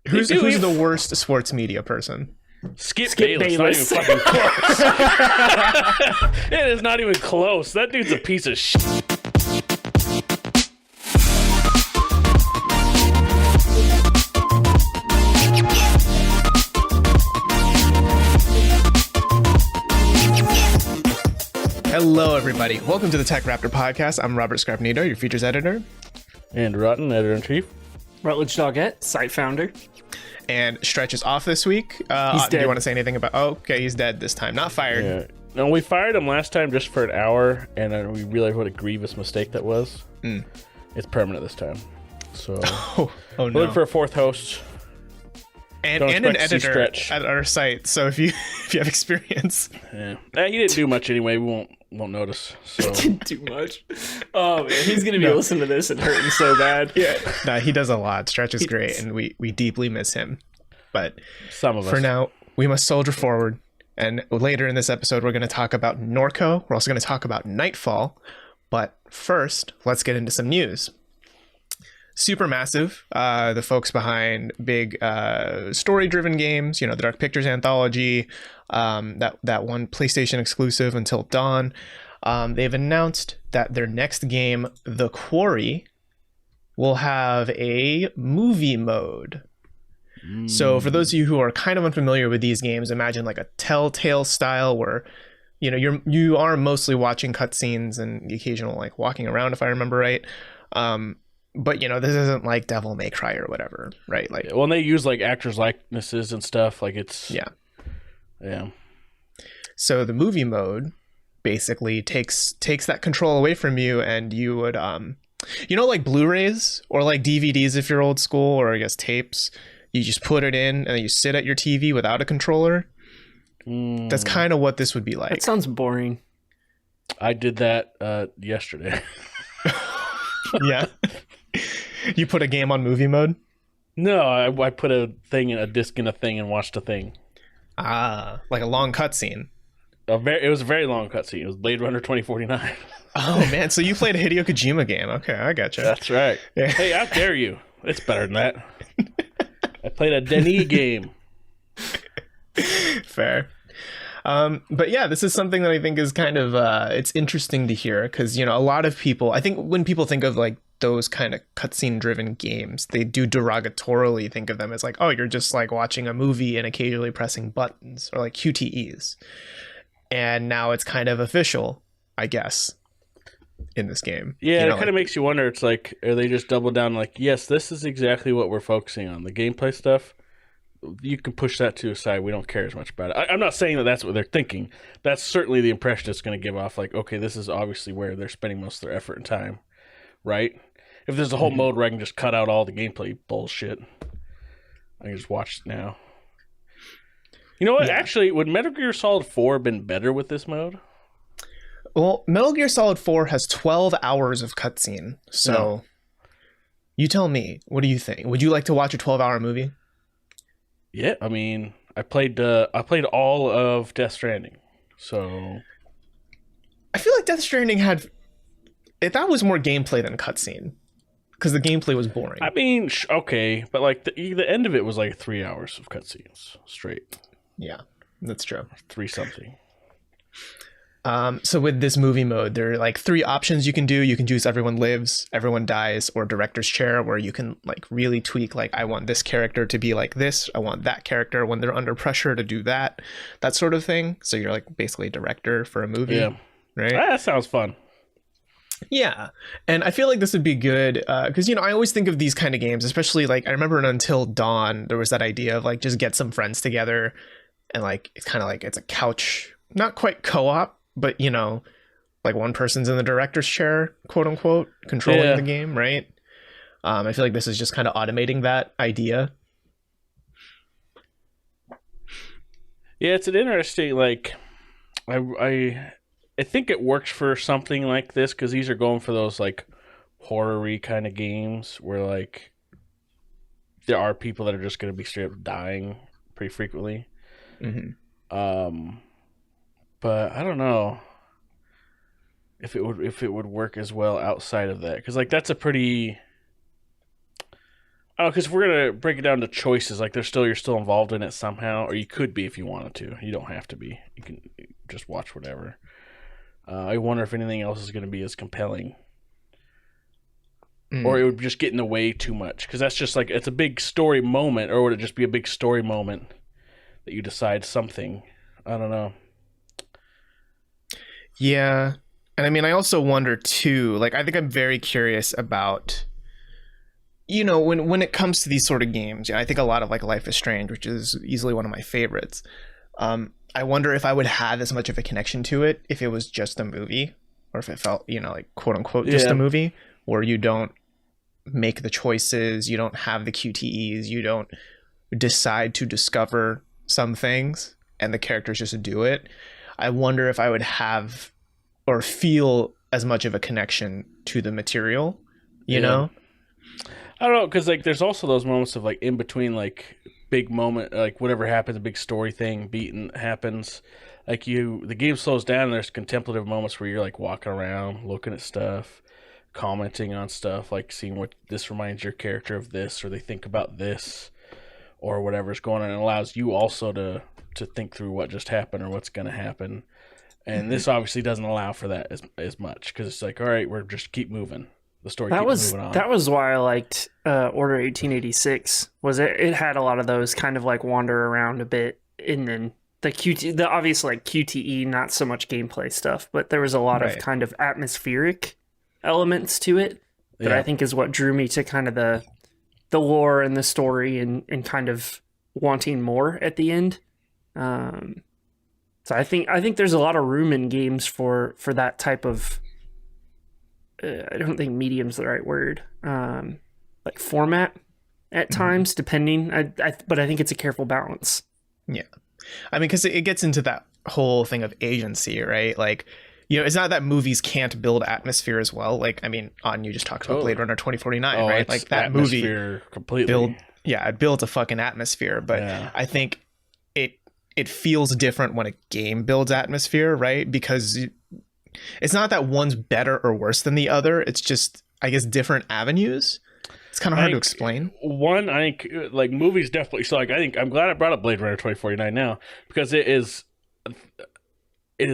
Who's the worst sports media person? Skip Bayless. Not even fucking close. It is not even close. That dude's a piece of shit. Hello, everybody. Welcome to the TechRaptor podcast. I'm Robert Scarpnito, your features editor. And Rotten, editor-in-chief. Rutledge Doggett, site founder. And Stretch is off this week. He's dead. Do you want to say anything about... Oh, okay, he's dead this time. Not fired. Yeah. No, we fired him last time just for an hour, and we realized what a grievous mistake that was. It's permanent this time. So, Oh no. look for a fourth host. And an editor at our site. So if you have experience. Yeah. He didn't do much anyway. We won't notice. So. Didn't do much. Oh man, he's gonna be listening to this and hurting so bad. Yeah. No, he does a lot. Stretch is great, and we deeply miss him. But some of us. For now, we must soldier forward. And later in this episode, we're going to talk about Norco. We're also going to talk about Knightfall. But first, let's get into some news. Supermassive, the folks behind big story-driven games, the Dark Pictures anthology, that one PlayStation exclusive Until Dawn, they've announced that their next game, The Quarry, will have a movie mode. So for those of you who are kind of unfamiliar with these games, imagine like a Telltale style where you are mostly watching cutscenes and the occasional like walking around, if I remember right. But this isn't like Devil May Cry or whatever, right? Like, when they use like actors' likenesses and stuff, like it's yeah. So the movie mode basically takes that control away from you, and you would like Blu-rays or like DVDs if you're old school, or I guess tapes. You just put it in and then you sit at your TV without a controller. That's kind of what this would be like. That sounds boring. I did that yesterday. Yeah. You put a game on movie mode? No, I put a disc in a thing and watched a thing. Ah, like a long cutscene. It was a very long cutscene. It was Blade Runner 2049. Oh man, so you played a Hideo Kojima game. Okay, I gotcha. That's right. Yeah. Hey, how dare you? It's better than that. I played a Denis game. Fair. But yeah, this is something that I think is kind of it's interesting to hear, because a lot of people, I think when people think of like those kind of cutscene driven games, they do derogatorily think of them as like, oh, you're just like watching a movie and occasionally pressing buttons, or like QTEs. And now it's kind of official, I guess, in this game. Yeah, it kind of makes you wonder. It's like, are they just double down like, yes, this is exactly what we're focusing on, the gameplay stuff. You can push that to a side. We don't care as much about it. I'm not saying that that's what they're thinking. That's certainly the impression it's going to give off. Like, okay, this is obviously where they're spending most of their effort and time, right? If there's a whole mode where I can just cut out all the gameplay bullshit, I can just watch it now. You know what? Yeah. Actually, would Metal Gear Solid 4 have been better with this mode? Well, Metal Gear Solid 4 has 12 hours of cutscene. So You tell me, what do you think? Would you like to watch a 12-hour movie? Yeah, I mean, I played all of Death Stranding, so I feel like Death Stranding that was more gameplay than cutscene, because the gameplay was boring. I mean, okay, but like the end of it was like 3 hours of cutscenes straight. Yeah, that's true. 3 something. So with this movie mode, there are like 3 options you can do. You can choose everyone lives, everyone dies, or director's chair, where you can like really tweak, like, I want this character to be like this, I want that character when they're under pressure to do that sort of thing. So you're like basically director for a movie. Yeah. Right? That sounds fun. Yeah. And I feel like this would be good because, I always think of these kind of games, especially like I remember in Until Dawn, there was that idea of like just get some friends together and like it's kind of like it's a couch, not quite co-op, but like one person's in the director's chair, quote unquote, controlling the game, right? I feel like this is just kind of automating that idea. Yeah, it's an interesting, like, I think it works for something like this, because these are going for those like horror-y kind of games where like there are people that are just going to be straight up dying pretty frequently. Mm-hmm. But I don't know if it would work as well outside of that, because like that's a pretty Oh, because if we're gonna break it down to choices, like you're still involved in it somehow, or you could be if you wanted to. You don't have to be. You can just watch whatever. I wonder if anything else is gonna be as compelling, or it would just get in the way too much. Because that's just like it's a big story moment, or would it just be a big story moment that you decide something? I don't know. Yeah, and I mean, I also wonder too. Like, I think I'm very curious about, when it comes to these sort of games. I think a lot of like Life is Strange, which is easily one of my favorites. I wonder if I would have as much of a connection to it if it was just a movie, or if it felt, like quote unquote just a movie, where you don't make the choices, you don't have the QTEs, you don't decide to discover some things, and the characters just do it. I wonder if I would have or feel as much of a connection to the material, you know? I don't know, because like there's also those moments of like in between like big moment, like whatever happens, a big story thing beaten happens. Like the game slows down and there's contemplative moments where you're like walking around, looking at stuff, commenting on stuff, like seeing what this reminds your character of this, or they think about this, or whatever's going on. It allows you also to think through what just happened or what's going to happen. And this obviously doesn't allow for that as much, because it's like, all right, we're just keep moving. The story keeps moving on. That was why I liked Order 1886. Was it had a lot of those kind of like wander around a bit, and then the obvious like QTE, not so much gameplay stuff, but there was a lot of kind of atmospheric elements to it that I think is what drew me to kind of the lore and the story and kind of wanting more at the end. So I think there's a lot of room in games for that type of I don't think medium's the right word, like format at times, depending. But I think it's a careful balance. Yeah, I mean, because it gets into that whole thing of agency, right? Like, it's not that movies can't build atmosphere as well. Like, I mean, you just talked about Blade Runner 2049, right? Like that movie completely it builds a fucking atmosphere. But I think it feels different when a game builds atmosphere, right? Because it's not that one's better or worse than the other. It's just, I guess, different avenues. It's kind of hard to explain. One, I think, like, movies definitely. So, like, I think I'm glad I brought up Blade Runner 2049 now, because it is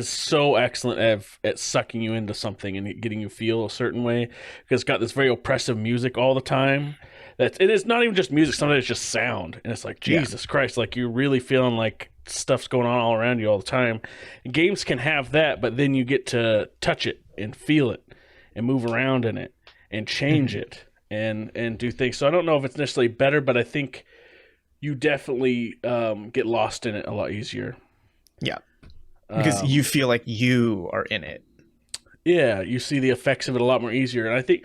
so excellent at sucking you into something and getting you feel a certain way, because it's got this very oppressive music all the time. It is not even just music. Sometimes it's just sound, and it's like, Jesus Christ, like you're really feeling like stuff's going on all around you all the time. And games can have that, but then you get to touch it and feel it and move around in it and change it and do things. So I don't know if it's necessarily better, but I think you definitely get lost in it a lot easier. Yeah, because you feel like you are in it. Yeah, you see the effects of it a lot more easier. And I think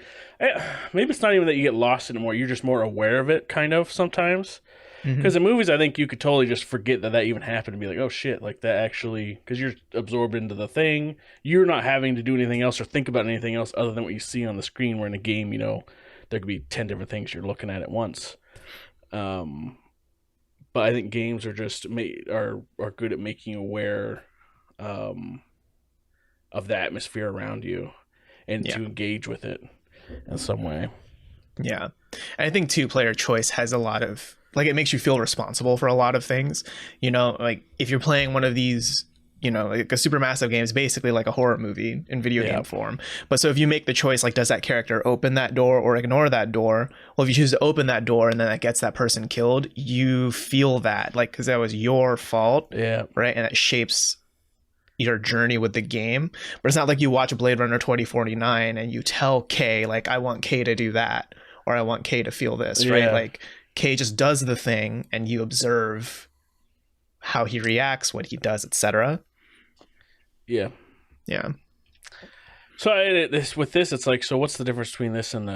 maybe it's not even that you get lost in it more. You're just more aware of it, kind of, sometimes. Because in movies, I think you could totally just forget that even happened and be like, oh, shit, like that actually... Because you're absorbed into the thing. You're not having to do anything else or think about anything else other than what you see on the screen, where in a game, there could be 10 different things you're looking at once. But I think games are just are good at making you aware of the atmosphere around you and to engage with it in some way. Yeah. And I think two-player choice has a lot of, like, it makes you feel responsible for a lot of things. Like if you're playing one of these, like a supermassive game is basically like a horror movie in video game form. But so if you make the choice, like, does that character open that door or ignore that door? Well, if you choose to open that door and then that gets that person killed, you feel that, like, because that was your fault. Yeah. Right. And it shapes your journey with the game. But it's not like you watch Blade Runner 2049 and you tell Kay, like, I want Kay to do that, or I want Kay to feel this, right? Like, Kay just does the thing and you observe how he reacts, what he does, etc. Yeah. So with this, it's like, so what's the difference between this and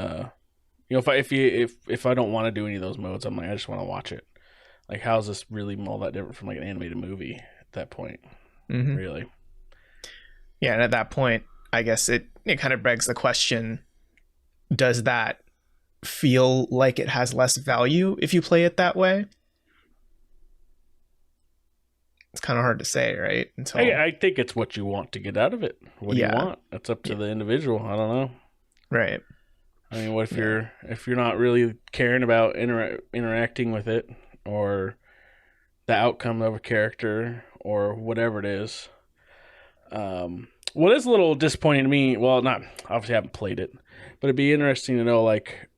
if I don't want to do any of those modes, I'm like, I just want to watch it. Like, how's this really all that different from like an animated movie at that point? Really? Yeah, and at that point, I guess it kind of begs the question: does that feel like it has less value if you play it that way? It's kind of hard to say, right? I think it's what you want to get out of it. What do you want? That's up to the individual. I don't know. Right. I mean, what if you're not really caring about interacting with it or the outcome of a character or whatever it is? What is a little disappointing to me, well, not obviously I haven't played it, but it'd be interesting to know, like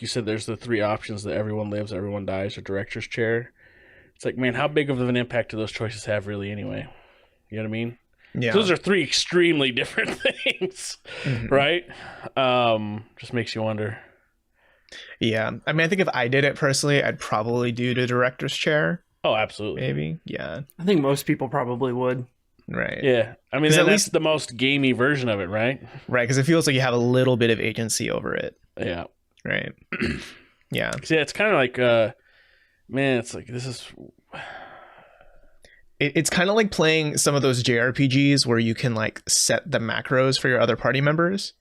you said, there's the three options that everyone lives, everyone dies, or director's chair. It's like, man, how big of an impact do those choices have really anyway? You know what I mean? Yeah. Those are three extremely different things, right? Just makes you wonder. Yeah. I mean, I think if I did it personally, I'd probably do the director's chair. Oh, absolutely. Maybe. Yeah. I think most people probably would. Right. Yeah. I mean, at that's least the most gamey version of it, right? Right. Because it feels like you have a little bit of agency over it. Yeah. Right. Yeah. See, it's kind of like, man, it's like, this is... It's kind of like playing some of those JRPGs where you can like set the macros for your other party members.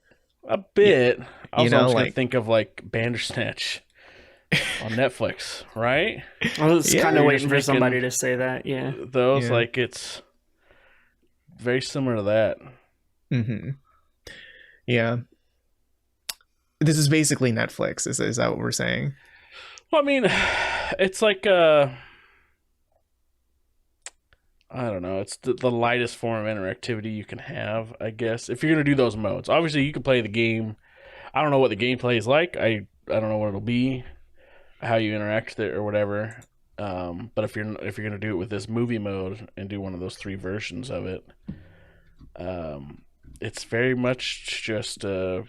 A bit. Yeah. I was You know, almost going to like- think of like Bandersnatch on Netflix, right? I was Yeah, kind of you're waiting just for making- somebody to say that. Yeah. Those, Yeah. like, it's very similar to that. Mm-hmm. Yeah. This is basically Netflix. Is that what we're saying? Well, I mean, it's like, I don't know. It's the lightest form of interactivity you can have, I guess. If you're going to do those modes. Obviously, you can play the game. I don't know what the gameplay is like. I don't know what it'll be, how you interact with it or whatever. But if you're going to do it with this movie mode and do one of those three versions of it, it's very much just I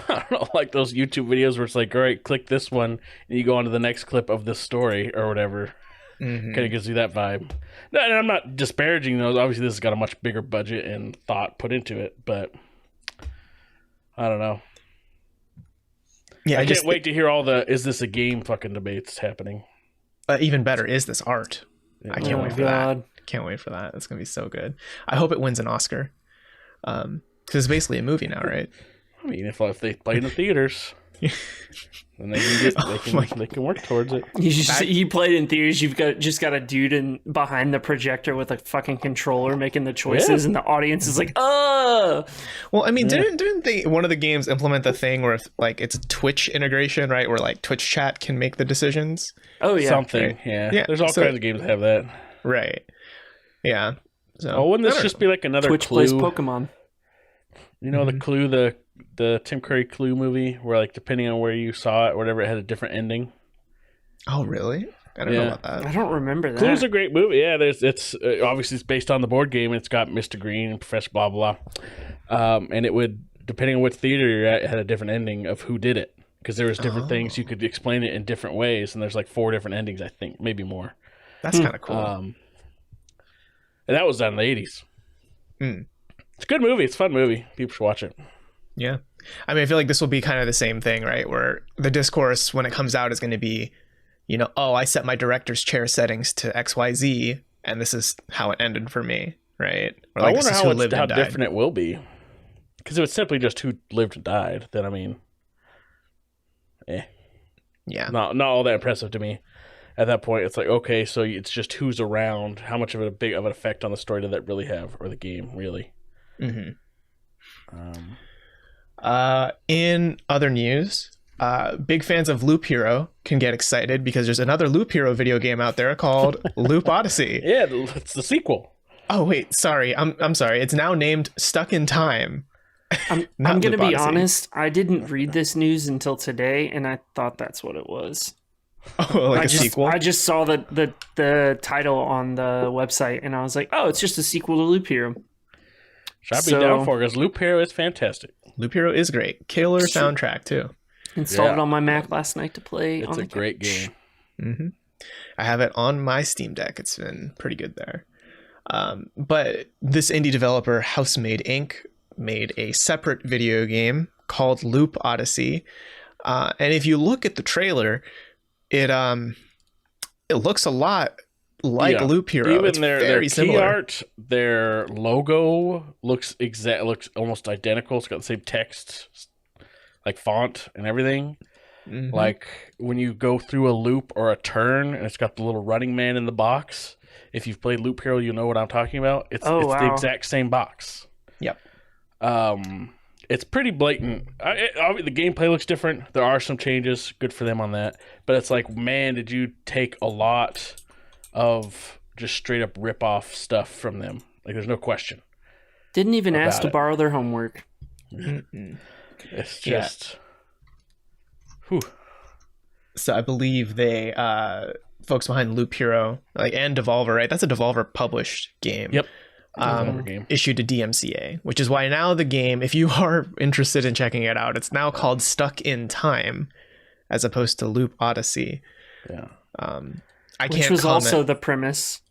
don't know, like those YouTube videos where it's like, all right, click this one and you go on to the next clip of this story or whatever. Mm-hmm. Kind of gives you that vibe. No, and I'm not disparaging those. Obviously, this has got a much bigger budget and thought put into it, but I don't know. Yeah. I can't wait to hear all the "is this a game" fucking debates happening. Even better, is this art? I can't Oh wait my for God. that. Can't wait for that. It's gonna be so good. I hope it wins an Oscar. Because it's basically a movie now, right? I mean, if they play in the theaters, then they can they can work towards it. You played in theaters. You've just got a dude behind the projector with a fucking controller making the choices, and the audience is like, "Oh!" Well, I mean, didn't they one of the games implement the thing where like it's Twitch integration, right? Where like Twitch chat can make the decisions, Oh yeah. Something, right. yeah. Yeah, There's all so- kinds of games that have that. right? Yeah. So Oh, wouldn't I this don't just know. be like another Twitch Clue? plays Pokemon. You know, the Clue, the Tim Curry Clue movie, where like depending on where you saw it or whatever, it had a different ending. Oh, really? I don't know Yeah. about that. I don't remember that. Clue's a great movie. Yeah, it's obviously it's based on the board game, and it's got Mr. Green and Professor blah blah blah. And it would, depending on what theater you're at, it had a different ending of who did it, because there was different things you could explain it in different ways, and there's like 4 different endings, I think, maybe more. That's kind of cool. And that was done in the 80s. Hmm. It's a good movie. It's a fun movie. People should watch it. Yeah. I mean, I feel like this will be kind of the same thing, right? Where the discourse when it comes out is going to be, you know, oh, I set my director's chair settings to XYZ, and this is how it ended for me, right? Or I like, wonder this is how, who lived how and died. different it will be. Because if it's simply just who lived and died, then I mean, Yeah. not all that impressive to me. At that point, it's like, okay, so it's just who's around. How much of a big of an effect on the story did that really have, or the game really? Mm-hmm. Um, In other news, big fans of Loop Hero can get excited because there's another Loop Hero video game out there called Loop Odyssey. yeah, it's the sequel. Oh wait, sorry. I'm sorry. It's now named Stuck in Time. I'm Not going to Loop be Odyssey. honest. I didn't read this news until today, and I thought that's what it was. Oh, like a sequel. I just saw the title on the website, and I was like, oh, it's just a sequel to Loop Hero. Should I be So- down for, because Loop Hero is fantastic. Loop Hero is great. Killer soundtrack too. Installed Yeah. it on my Mac last night to play. It's on a the great couch. game. hmm I have it on my Steam Deck. It's been pretty good there. But this indie developer, Housemade Inc., made a separate video game called Loop Odyssey. And if you look at the trailer, it looks a lot like Yeah. Loop Hero. Even It's their very key similar. art, their logo looks almost identical. It's got the same text, like font and everything. Mhm. Like when you go through a loop or a turn, and it's got the little running man in the box. If you've played Loop Hero, you know what I'm talking about. It's Oh, the wow. exact same box. Yep. it's pretty blatant. The gameplay looks different. There are some changes. Good for them on that. But it's like, man, did you take a lot of just straight up rip off stuff from them? Like, there's no question. Didn't even ask to borrow their homework. It's just, whew. So I believe they folks behind Loop Hero, and Devolver, right? That's a Devolver published game. Yep. Issued to DMCA, which is why now the game, if you are interested in checking it out, it's now called Stuck in Time, as opposed to Loop Odyssey. Yeah. Which was also the premise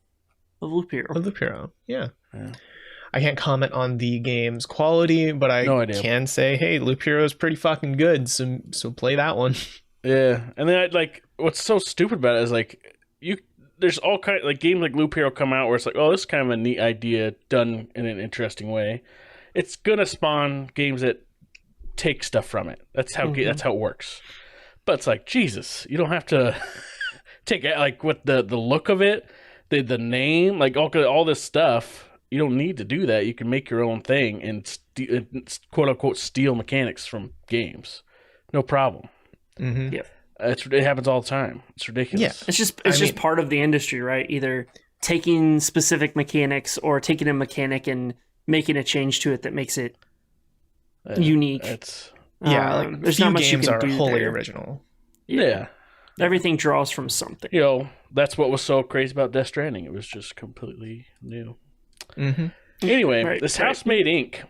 of Loop Hero. Yeah. I can't comment on the game's quality, but I can say, hey, Loop Hero is pretty fucking good, so play that one. Yeah, and then what's so stupid about it is there's all kind of games like Loop Hero come out where it's like, oh, this is kind of a neat idea done in an interesting way. It's gonna spawn games that take stuff from it. That's how it works. But it's like, Jesus, you don't have to take what the look of it, the name, all this stuff. You don't need to do that. You can make your own thing and quote unquote steal mechanics from games. No problem. Mm-hmm. Yeah. It happens all the time. It's ridiculous. Yeah. It's just part of the industry, right? Either taking specific mechanics or taking a mechanic and making a change to it that makes it unique. There's not much games you can do wholly there. Original. Yeah. Everything draws from something. That's what was so crazy about Death Stranding. It was just completely new. Mm-hmm. Anyway, this House-Made Inc.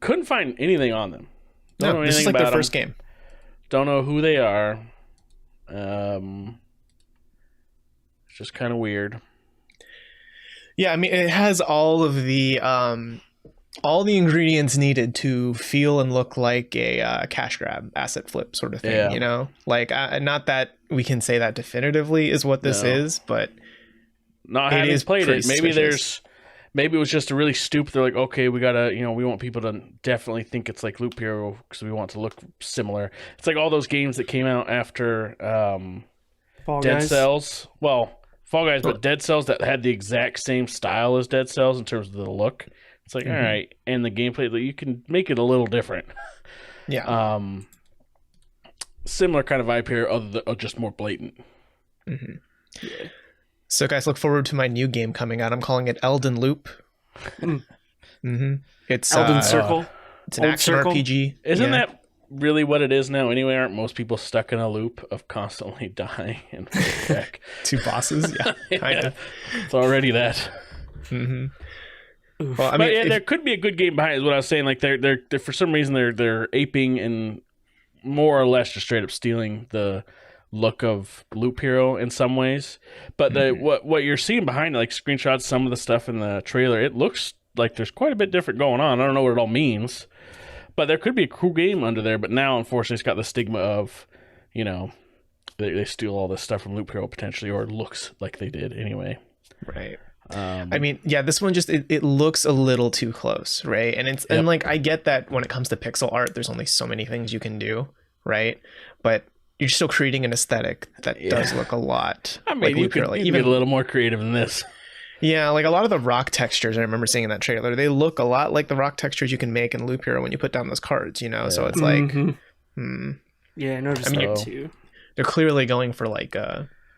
Couldn't find anything on them. Don't know anything this is about their first game. Don't know who they are. It's just kind of weird. Yeah, I mean, it has all the ingredients needed to feel and look like a cash grab, asset flip sort of thing. Yeah. Not that we can say that definitively is what this is, but not having played it. Maybe it was just a really stupid. They're like, okay, we gotta, we want people to definitely think it's like Loop Hero because we want to look similar. It's like all those games that came out after Dead Cells. Well, Fall Guys, but Dead Cells that had the exact same style as Dead Cells in terms of the look. It's like, all right, and the gameplay, you can make it a little different. Yeah. Similar kind of vibe here, other than just more blatant. Mm-hmm. Yeah. So guys, look forward to my new game coming out. I'm calling it Elden Loop. Mm-hmm. It's Elden Circle. It's an action RPG. Isn't that really what it is now? Anyway, aren't most people stuck in a loop of constantly dying and back? Two bosses, yeah, kind of. It's already that. Mm-hmm. Well, I mean, there could be a good game behind it. Is what I was saying. Like they're for some reason they're aping and more or less just straight up stealing the look of Loop Hero in some ways, but what you're seeing behind it, like screenshots, some of the stuff in the trailer, it looks like there's quite a bit different going on. I don't know what it all means, but there could be a cool game under there. But now, unfortunately, it's got the stigma of, they steal all this stuff from Loop Hero potentially, or it looks like they did anyway. Right. I mean, yeah, this one just it looks a little too close, right? And it's and I get that when it comes to pixel art, there's only so many things you can do, right? But you're still creating an aesthetic that does look a lot. I mean, you could even a little more creative than this. Yeah, a lot of the rock textures I remember seeing in that trailer, they look a lot like the rock textures you can make in Loop Hero when you put down those cards, So it's like, Yeah, I noticed that too. They're clearly going for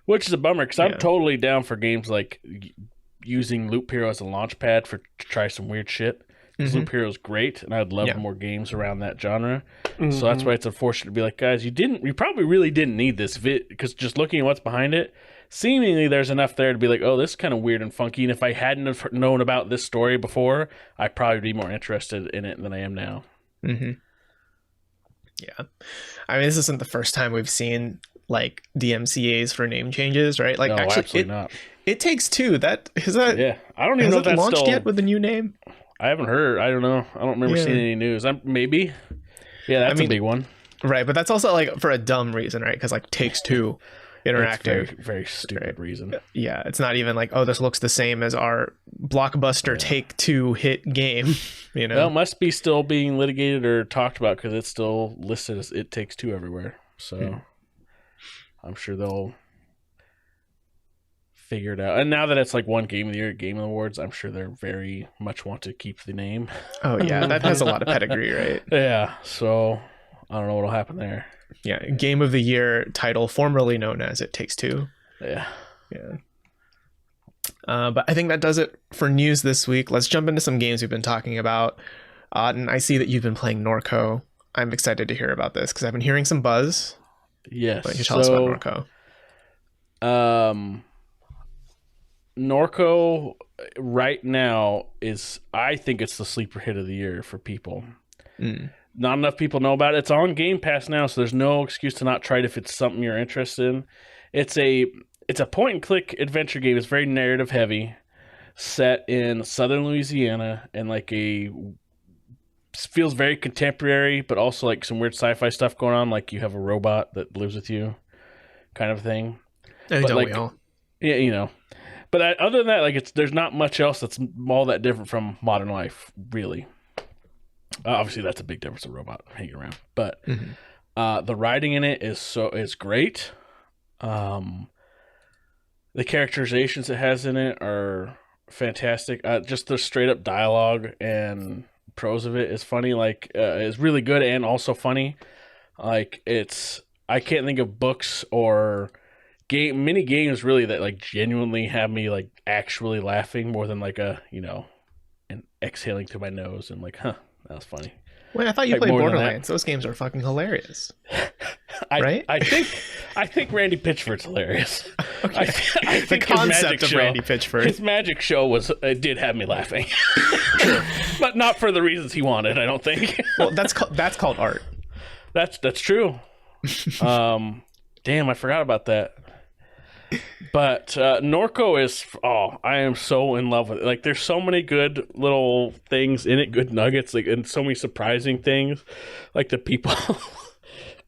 which is a bummer because I'm totally down for games like using Loop Hero as a launch pad to try some weird shit. Loop Hero is great, and I'd love more games around that genre. So that's why it's unfortunate to be like, guys, you probably really didn't need this because just looking at what's behind it, seemingly there's enough there to be like, oh, this is kind of weird and funky. And if I hadn't have known about this story before, I'd probably be more interested in it than I am now. Mm-hmm. Yeah, I mean, this isn't the first time we've seen DMCA's for name changes, right? No, actually, absolutely not. It Takes Two. That is that. Yeah, I don't even know if that's launched still yet with the new name. I haven't heard. I don't know. I don't remember seeing any news. Maybe. Yeah, that's a big one. Right, but that's also for a dumb reason, right? Because Takes Two Interactive. Very, very stupid reason. Yeah, it's not even this looks the same as our blockbuster Take Two hit game. Well, it must be still being litigated or talked about because it's still listed as It Takes Two everywhere. So I'm sure they'll figure it out. And now that it's like one Game of the Year at Game Awards, I'm sure they're very much want to keep the name. Oh yeah, that has a lot of pedigree, right? Yeah, so I don't know what'll happen there. Yeah, Game of the Year title formerly known as It Takes Two. Yeah. But I think that does it for news this week. Let's jump into some games we've been talking about. And I see that you've been playing Norco. I'm excited to hear about this because I've been hearing some buzz. Yes. Why don't you tell us about Norco? Norco right now is, I think it's the sleeper hit of the year for people. Not enough people know about it. It's on Game Pass now, so there's no excuse to not try it if it's something you're interested in. It's a point and click adventure game. It's very narrative heavy, set in southern Louisiana, and feels very contemporary, but also like some weird sci-fi stuff going on. Like you have a robot that lives with you, kind of thing. And don't we all? Yeah, you know. But other than that, like there's not much else that's all that different from modern life, really. Obviously, that's a big difference. A robot hanging around, but the writing in it is great. The characterizations it has in it are fantastic. Just the straight up dialogue and prose of it is funny. Like is really good and also funny. Like I can't think of books or mini games really that like genuinely have me like actually laughing more than like and exhaling through my nose and like, that was funny. Wait, I thought you played Borderlands. Those games are fucking hilarious. Right? I think Randy Pitchford's hilarious. Okay. I think the concept of Randy Pitchford. His magic show did have me laughing, but not for the reasons he wanted. I don't think. Well, that's called art. That's true. Damn, I forgot about that. But Norco is, I am so in love with it. Like, there's so many good little things in it, good nuggets, like, and so many surprising things. Like the people.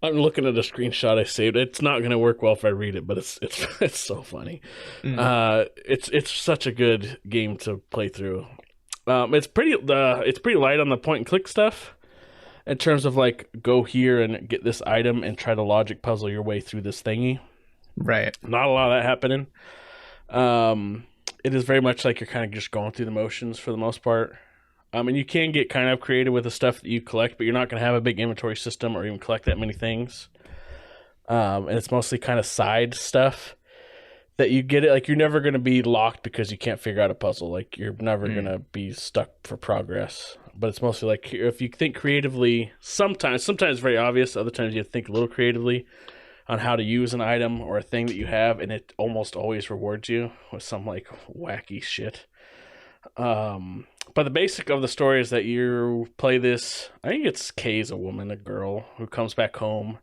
I'm looking at a screenshot I saved. It's not going to work well if I read it, but it's so funny. It's such a good game to play through. It's pretty light on the point and click stuff in terms of like go here and get this item and try to logic puzzle your way through this thingy. Right. Not a lot of that happening. It is very much like you're kind of just going through the motions for the most part. And you can get kind of creative with the stuff that you collect, but you're not going to have a big inventory system or even collect that many things. And it's mostly kind of side stuff that you get it. Like you're never going to be locked because you can't figure out a puzzle. Like you're never going to be stuck for progress. But it's mostly like if you think creatively, sometimes very obvious. Other times you have to think a little creatively on how to use an item or a thing that you have, and it almost always rewards you with some like wacky shit. But the basic of the story is that you play this, I think it's Kay's a woman, a girl who comes back home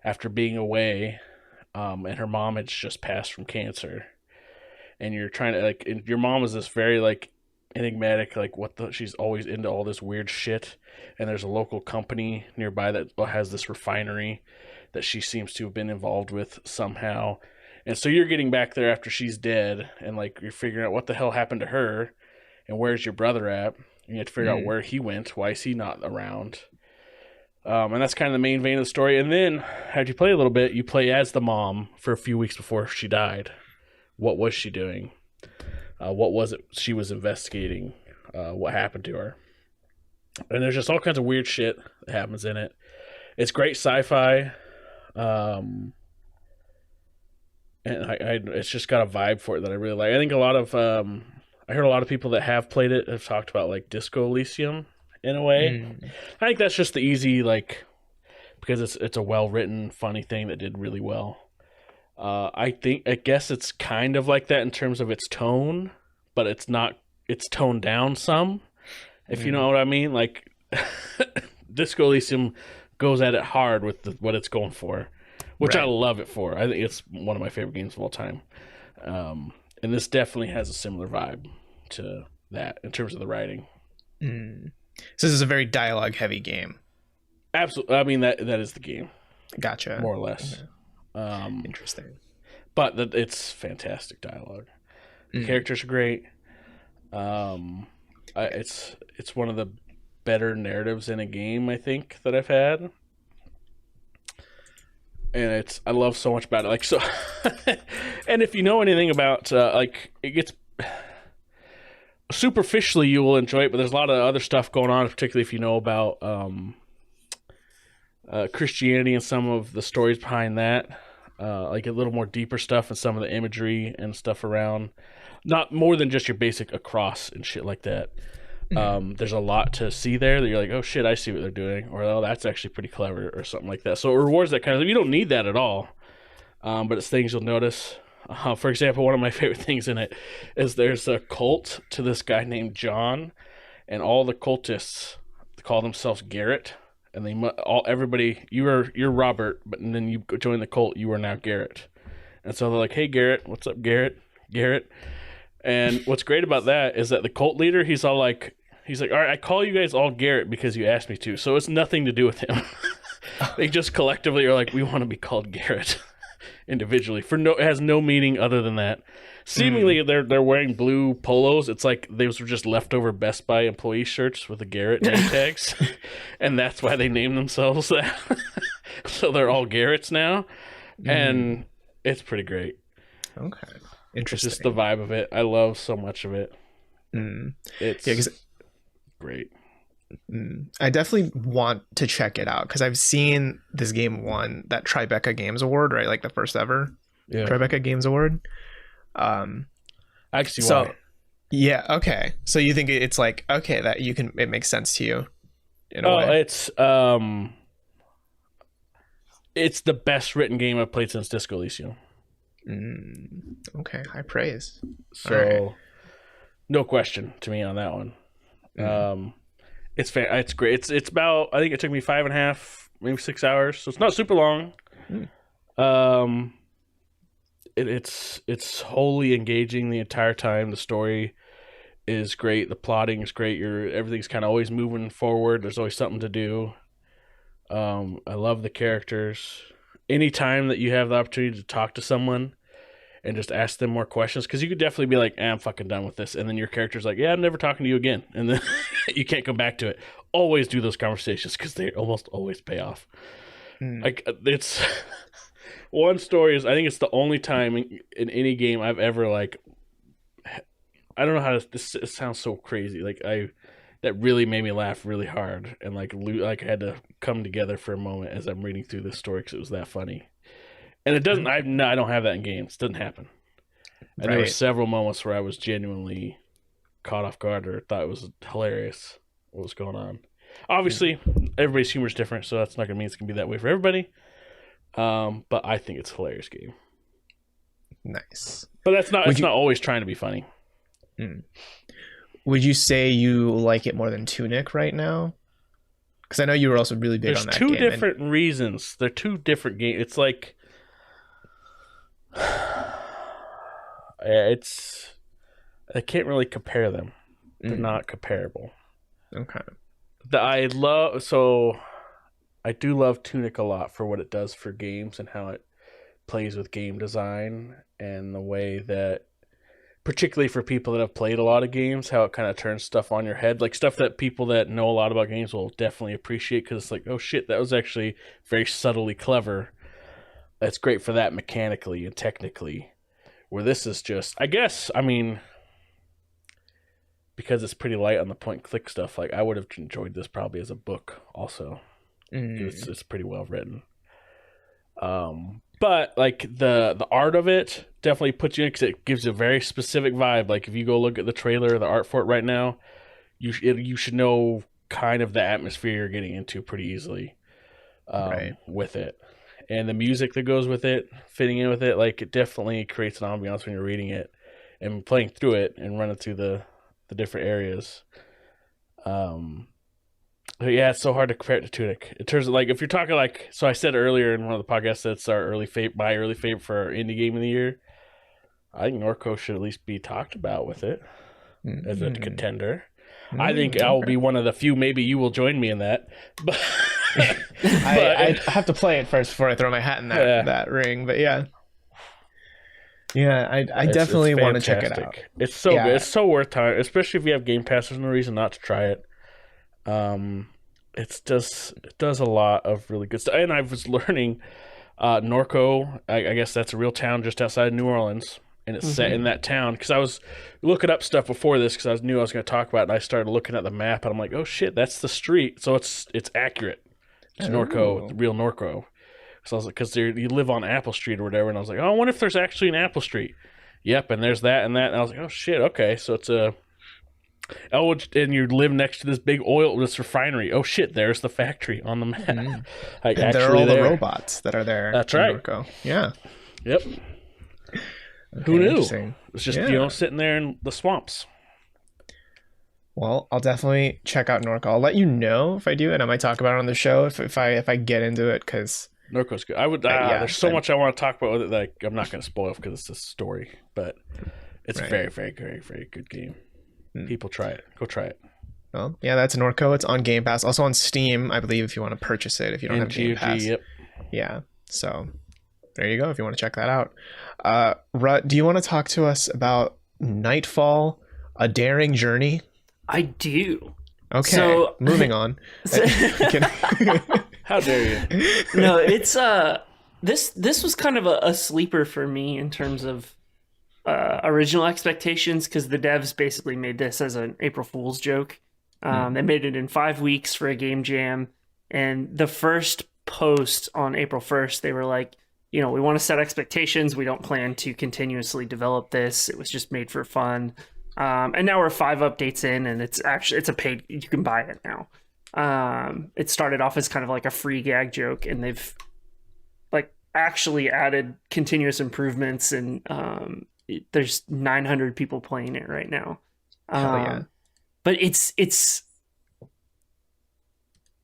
after being away, and her mom had just passed from cancer. And you're trying to like, and your mom is this very like enigmatic, like she's always into all this weird shit. And there's a local company nearby that has this refinery that she seems to have been involved with somehow. And so you're getting back there after she's dead, and like you're figuring out what the hell happened to her, and where's your brother at? And you have to figure out where he went. Why is he not around? And that's kind of the main vein of the story. And then, as you play a little bit, you play as the mom for a few weeks before she died. What was she doing? What was it she was investigating? What happened to her? And there's just all kinds of weird shit that happens in it. It's great sci-fi. And it's just got a vibe for it that I really like. I think I heard a lot of people that have played it have talked about like Disco Elysium in a way. I think that's just the easy, like, because it's a well-written, funny thing that did really well. I guess it's kind of like that in terms of its tone, but it's toned down some, if you know what I mean. Like, Disco Elysium goes at it hard with what it's going for, which I love it for. I think it's one of my favorite games of all time. And this definitely has a similar vibe to that in terms of the writing. So this is a very dialogue-heavy game. Absolutely. I mean, that is the game. Gotcha. More or less. Okay. Interesting. But it's fantastic dialogue. The characters are great. It's one of the better narratives in a game, I think, that I've had. And I love so much about it. Like, so, And if you know anything about like it gets superficially, you will enjoy it, but there's a lot of other stuff going on, particularly if you know about Christianity and some of the stories behind that. Like a little more deeper stuff and some of the imagery and stuff around, not more than just your basic a cross and shit like that. There's a lot to see there that you're like, oh shit, I see what they're doing, or oh, that's actually pretty clever, or something like that. So it rewards that kind of thing. You don't need that at all, but it's things you'll notice. For example, one of my favorite things in it is there's a cult to this guy named John, and all the cultists call themselves Garrett. And everybody, you're Robert, but and then you join the cult, you are now Garrett. And so they're like, hey, Garrett, what's up, Garrett? And what's great about that is that the cult leader, he's like, all right, I call you guys all Garrett because you asked me to. So it's nothing to do with him. They just collectively are like, we want to be called Garrett individually. It has no meaning other than that. Seemingly, they're wearing blue polos. It's like those were just leftover Best Buy employee shirts with the Garrett name tags, and that's why they named themselves that. So they're all Garretts now, and it's pretty great. Okay, interesting. It's just the vibe of it. I love so much of it. It's great. I definitely want to check it out because I've seen this game won that Tribeca Games Award, right? Like the first ever Tribeca Games Award. I see why. Yeah, okay. So you think it's like, okay, that it makes sense to you in a way. It's the best written game I've played since Disco Elysium. Okay, high praise. So no question to me on that one. It's great. It's about, I think it took me 5.5, maybe 6 hours, so it's not super long. It's wholly engaging the entire time. The story is great. The plotting is great. Everything's kind of always moving forward. There's always something to do. I love the characters. Anytime that you have the opportunity to talk to someone and just ask them more questions, because you could definitely be like, I'm fucking done with this, and then your character's like, yeah, I'm never talking to you again, and then you can't come back to it. Always do those conversations because they almost always pay off. Like it's one story is, I think it's the only time in any game I've ever like, I don't know how to, it sounds so crazy, like that really made me laugh really hard, and like I had to come together for a moment as I'm reading through this story because it was that funny. And it doesn't, I don't have that in games. It doesn't happen. And there were several moments where I was genuinely caught off guard or thought it was hilarious what was going on. Obviously, everybody's humor is different, so that's not going to mean it's going to be that way for everybody. But I think it's a hilarious game. Nice. But it's not always trying to be funny. Would you say you like it more than Tunic right now? Because I know you were also really big on that game. There's two different reasons. They're two different games. It's like... I can't really compare them. They're not comparable. Okay. I do love Tunic a lot for what it does for games and how it plays with game design and the way that, particularly for people that have played a lot of games, how it kind of turns stuff on your head, like stuff that people that know a lot about games will definitely appreciate because it's like, oh shit, that was actually very subtly clever. That's great for that mechanically and technically. Where this is just, I guess, I mean, because it's pretty light on the point and click stuff, like I would have enjoyed this probably as a book also. It's pretty well written. But like the art of it definitely puts you in because it gives a very specific vibe. Like if you go look at the trailer, the art for it right now, you should know kind of the atmosphere you're getting into pretty easily with it. And the music that goes with it, fitting in with it, like it definitely creates an ambiance when you're reading it and playing through it and running through the different areas. But yeah, it's so hard to compare it to Tunic. In terms of like, if you're talking like, so I said earlier in one of the podcasts that's my early favorite for our indie game of the year. I think Norco should at least be talked about with it as a contender. I think I'll be one of the few. Maybe you will join me in that. But I have to play it first before I throw my hat in that ring. But yeah, I definitely want to check it out. It's so good. It's so worth time, especially if you have Game Pass. There's no reason not to try it. It does a lot of really good stuff. And I was learning Norco, I guess that's a real town just outside of New Orleans, and it's set in that town. Because I was looking up stuff before this because I knew I was going to talk about it, and I started looking at the map, and I'm like, oh shit, that's the street. So it's accurate. It's Norco, the real Norco. So I was like, because you live on Apple Street or whatever, and I was like, oh, I wonder if there's actually an Apple Street. Yep, and there's that and that, and I was like, oh shit, okay, so it's a... Oh, and you live next to this big this refinery. Oh shit, there's the factory on the map. Like, and there are all the robots that are there. That's right. Norco. Yeah. Yep. Okay, who knew? It's just sitting there in the swamps. Well, I'll definitely check out Norco. I'll let you know if I do, and I might talk about it on the show if I get into it, because Norco's good. I would. There's so much I want to talk about with it that I'm not going to spoil because it's a story, but it's a very, very, very, very good game. People try it. Go try it. Well, yeah, that's Norco. It's on Game Pass. Also on Steam, I believe, if you want to purchase it, if you don't have Game Pass. Yep. Yeah. So there you go if you want to check that out. Rut, do you want to talk to us about Knightfall, A Daring Journey? I do. Okay. So, moving on. How dare you? No, it's this was kind of a sleeper for me in terms of original expectations, because the devs basically made this as an April Fool's joke. They made it in 5 weeks for a game jam, and the first post on April 1st, they were like, we want to set expectations. We don't plan to continuously develop this. It was just made for fun. And now we're 5 updates in, and it's a paid, you can buy it now. It started off as kind of like a free gag joke, and they've like actually added continuous improvements, and there's 900 people playing it right now. Hell yeah. But it's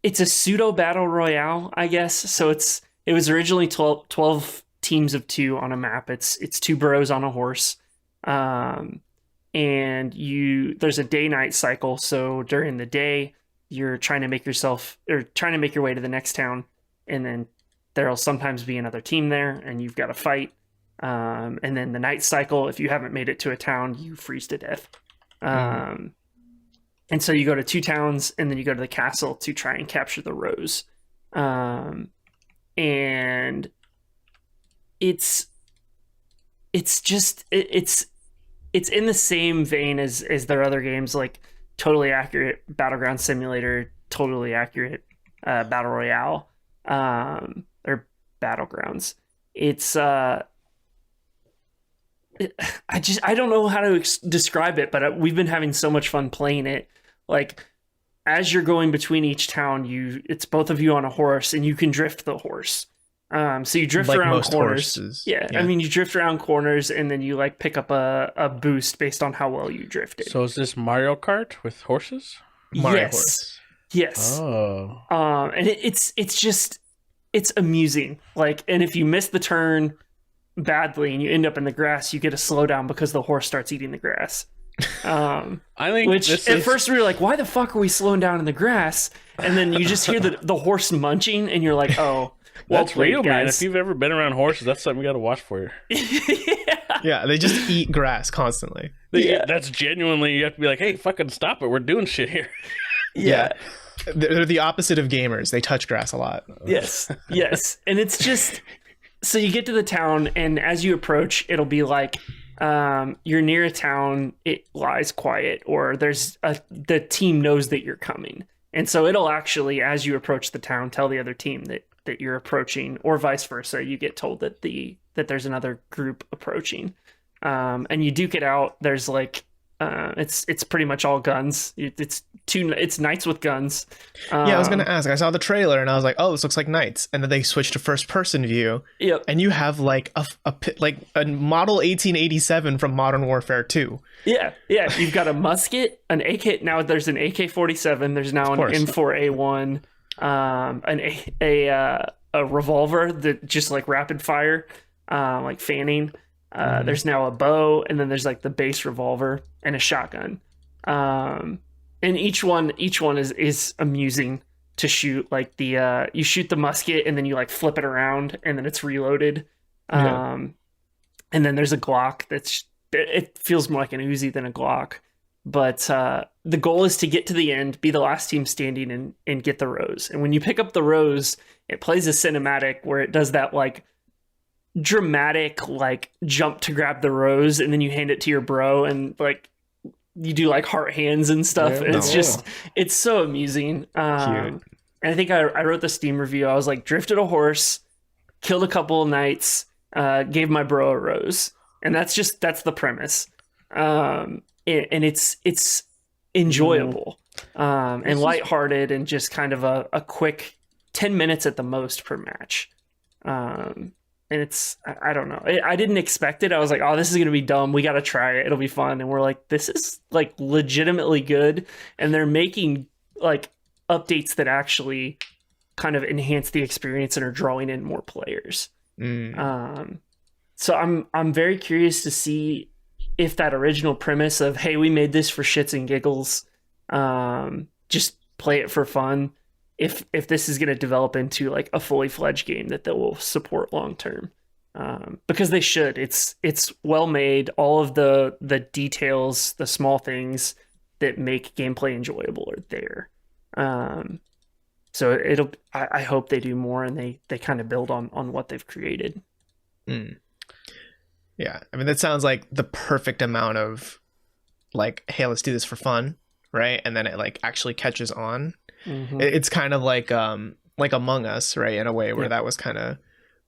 a pseudo battle royale, I guess. So it was originally 12 teams of 2 on a map. It's 2 burros on a horse. And there's a day-night cycle. So during the day, you're trying to make your way to the next town, and then there'll sometimes be another team there, and you've got to fight. And then the night cycle, if you haven't made it to a town, you freeze to death. And so you go to 2 towns, and then you go to the castle to try and capture the rose. And it's in the same vein as their other games, like totally accurate Battleground Simulator, totally accurate Battle Royale, or Battlegrounds. It's I don't know how to describe it, but we've been having so much fun playing it. Like, as you're going between each town, it's both of you on a horse, and you can drift the horse. So you drift like around most corners. Horses. Yeah, I mean, you drift around corners, and then you like pick up a boost based on how well you drifted. So is this Mario Kart with horses? Mario Horse. Yes. Oh. And it's amusing. Like, and if you miss the turn badly and you end up in the grass, you get a slowdown because the horse starts eating the grass. I think at first we were like, why the fuck are we slowing down in the grass? And then you just hear the horse munching, and you're like, oh, that's real, guys. man. If you've ever been around horses, that's something you got to watch for you. Yeah, they just eat grass constantly. That's genuinely, you have to be like, hey, fucking stop it. We're doing shit here. Yeah. They're the opposite of gamers. They touch grass a lot. Yes. And it's just, so you get to the town, and as you approach, it'll be like, you're near a town, it lies quiet, or the team knows that you're coming. And so it'll actually, as you approach the town, tell the other team that you're approaching, or vice versa. You get told that there's another group approaching. And you duke it out. There's like, it's pretty much all guns. It's knights with guns. Yeah, I was gonna ask. I saw the trailer and I was like, "Oh, this looks like knights." And then they switched to first-person view. Yep. And you have like a model 1887 from Modern Warfare 2. Yeah. You've got a musket, an AK. Now there's an AK-47. There's now an M4A1, a revolver that just like rapid fire, like fanning. There's now a bow, and then there's like the base revolver and a shotgun. And each one is amusing to shoot. Like you shoot the musket, and then you like flip it around, and then it's reloaded. And then there's a Glock it feels more like an Uzi than a Glock. But the goal is to get to the end, be the last team standing, and get the rose. And when you pick up the rose, it plays a cinematic where it does that like dramatic like jump to grab the rose, and then you hand it to your bro, and like you do like heart hands and stuff. Yeah, and it's so amusing. And I think I wrote the Steam review. I was like, drifted a horse, killed a couple of knights, gave my bro a rose, and that's the premise. And it's enjoyable, and lighthearted, and just kind of a quick 10 minutes at the most per match. And it's, I don't know. I didn't expect it. I was like, oh, this is going to be dumb. We got to try it. It'll be fun. And we're like, this is like legitimately good. And they're making like updates that actually kind of enhance the experience and are drawing in more players. So I'm very curious to see if that original premise of, hey, we made this for shits and giggles, just play it for fun, if this is going to develop into like a fully fledged game that they will support long term, because they should. It's well made. All of the details, the small things that make gameplay enjoyable are there. So I hope they do more, and they kind of build on what they've created. Yeah, I mean, that sounds like the perfect amount of like, hey, let's do this for fun, right? And then it like actually catches on. It's kind of like Among Us, right? In a way where that was kind of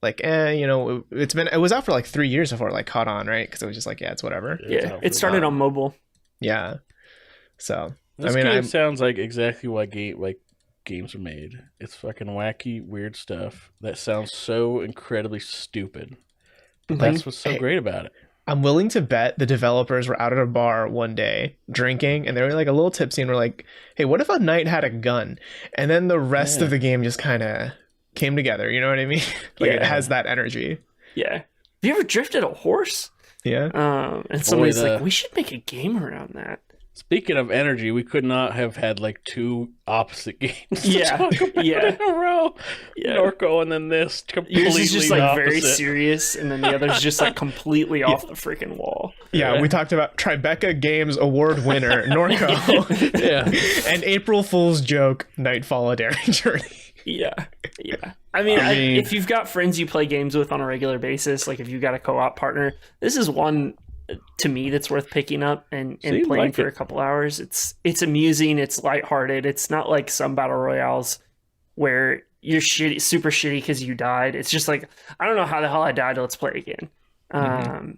like, it was out for like 3 years before it like caught on, right? Because it was just like, yeah, it's whatever. Yeah, it started on mobile. Yeah. So this game sounds like exactly what games are made. It's fucking wacky, weird stuff that sounds so incredibly stupid. But that's what's so great about it. I'm willing to bet the developers were out at a bar one day drinking, and they were like a little tipsy, and were like, hey, what if a knight had a gun? And then the rest of the game just kind of came together. You know what I mean? It has that energy. Yeah. Have you ever drifted a horse? Yeah. And somebody's like, we should make a game around that. Speaking of energy, we could not have had like two opposite games. Yeah, in a row. Yeah. Norco and then this completely yours is just like opposite. Very serious, and then the other's just like completely off the freaking wall. Yeah, we talked about Tribeca Games award winner Norco. And April Fool's joke, Knightfall: A Daring Journey. Yeah. I mean, if you've got friends you play games with on a regular basis, like if you've got a co-op partner, this is one to me that's worth picking up and playing for a couple hours. It's amusing, it's lighthearted. It's not like some battle royales where you're super shitty because you died. It's just like, I don't know how the hell I died, let's play again.